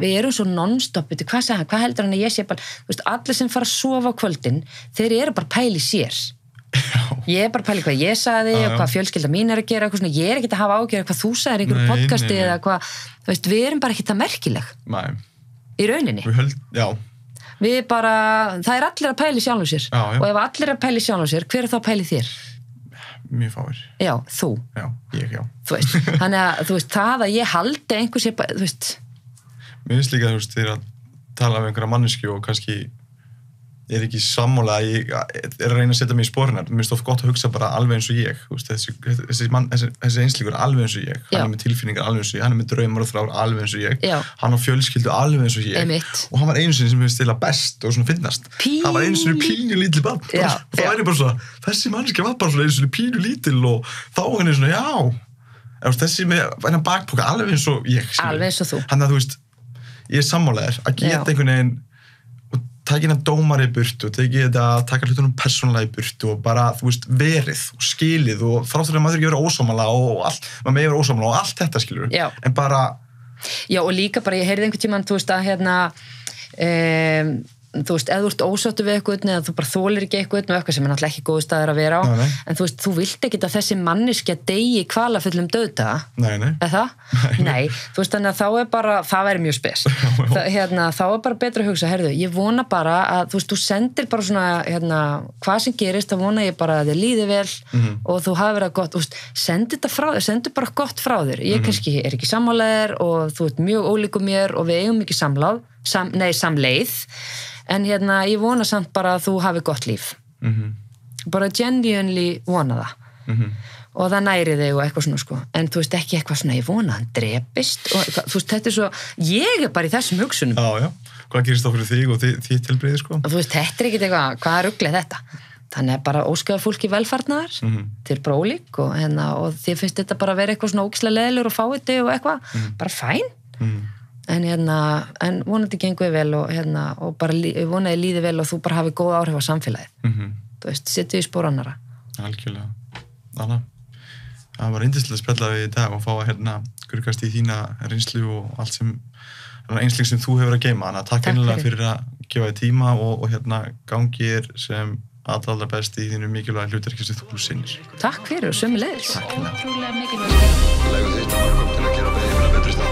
við erum svo non-stop, hvað heldur hann að ég sé bara, þú veist, allir sem fara að sofa á kvöldin, þeir eru bara pæli sér. Ég er bara að pæla hvað ég sagði og hvað fjölskylda mín er að gera, eitthvað svona, ég er ekki að hafa ágjörð hvað þú sagðir í einhverju podcasti eða hvað, þú veist, við erum bara ekki það merkileg. Nei. Í rauninni. Við bara, það er allir að pæla í sjálfum sér. Og ef allir er að pæla í sjálfum sér, hver er þá að pæla í þér? Mjög fáir. Já, þú. Já, ég. Þú veist, þannig að, þú veist, það að ég haldi einhversi, þú veist. Mér finnst líka, þú veist, þegar að tala með einhverja manneskju og kannski ég er ekki sammála að ég er að reyna að setja mig í sporinar. Mér finnst of gott að hugsa bara alveg eins og ég. Þessi einslíkur alveg eins og ég. Hann er með tilfinningar alveg eins og ég. Hann er með draumar og þrár alveg eins og ég. Hann á fjölskyldu alveg eins og ég. Einmitt. Og hann var einu sinni sem við stila best og svona finnast. Hann var einu sinni pínu lítil barn. Og það væri bara svona, þessi manneskja var bara svona einu sinni pínu lítil og þá hann er svona, já. Þessi með hennar bakpoka alveg eins og ég. Alveg eins og þú. Þannig að þú veist, ég er sammálaður að geta einhvern veginn taka hérna dómar í burtu og taka hlutunum persónulega í burtu og bara, þú veist, verið og skilið og þráttur að maður ekki vera ósámála og allt, maður með vera ósámála og allt þetta, skilur. En bara... Já, og líka bara, ég heyrði einhvern tímann, þú veist, að þú veist, ef þú ert ósáttur við eitthvað eða þú bara þolir ekki eitthvað og eitthvað sem er náttúrulega ekki góð staður að vera á, en þú veist, þú vilt ekki að þessi manneskja deyi kvalafullum dauðdaga. Nei. Er það? Nei. Þú veist, þannig að þá er bara, það væri mjög spes. Þá er bara betra að hugsa, heyrðu, ég vona bara að, þú veist, þú sendir bara svona, hvað sem gerist, þá vona ég bara að þér líði vel og þú hafi verið gott, þú veist, sendu bara gott frá þér. Ég kannski er ekki sammálaðir og þú ert mjög ólíkur mér og við eigum ekki samleið. En ég vona samt bara að þú hafi gott líf. Bara genuinely vona það. Og það næri þig og eitthvað svona, sko. En þú veist, ekki eitthvað svona, ég vona að hann drepist. Og, þú veist, þetta er svo, ég er bara í þessum hugsunum. Já. Hvað gerist þá fyrir þig og þitt tilbrigði, sko? Og þú veist, þetta er ekkert eitthvað, hvað rugl er þetta? Þannig að bara óskaða fólki velfarnaðar, til bara ólík og þið finnst þetta bara að vera eitthvað svona ógislega leðilegur og fáiði og eitthvað, bara fæn. En vonandi gengur vel og bara vonaði líði vel og þú bara hafi góð áhrif á samfélagið. Þú veist, setju í spor annara. Algjörlega. Anna, það var yndislega að spjalla við í dag og fá að gurkast í þína reynslu og allt sem einsling sem þú hefur að geyma. Þannig að takk einlega fyrir að gefa þér tíma og gangir sem allra best í þínu mikilvæga hlutverki sem þú sinnir. Takk fyrir og sömuleiðis. Takk hérna. Legðu þitt að mörgum til að gera betri stað.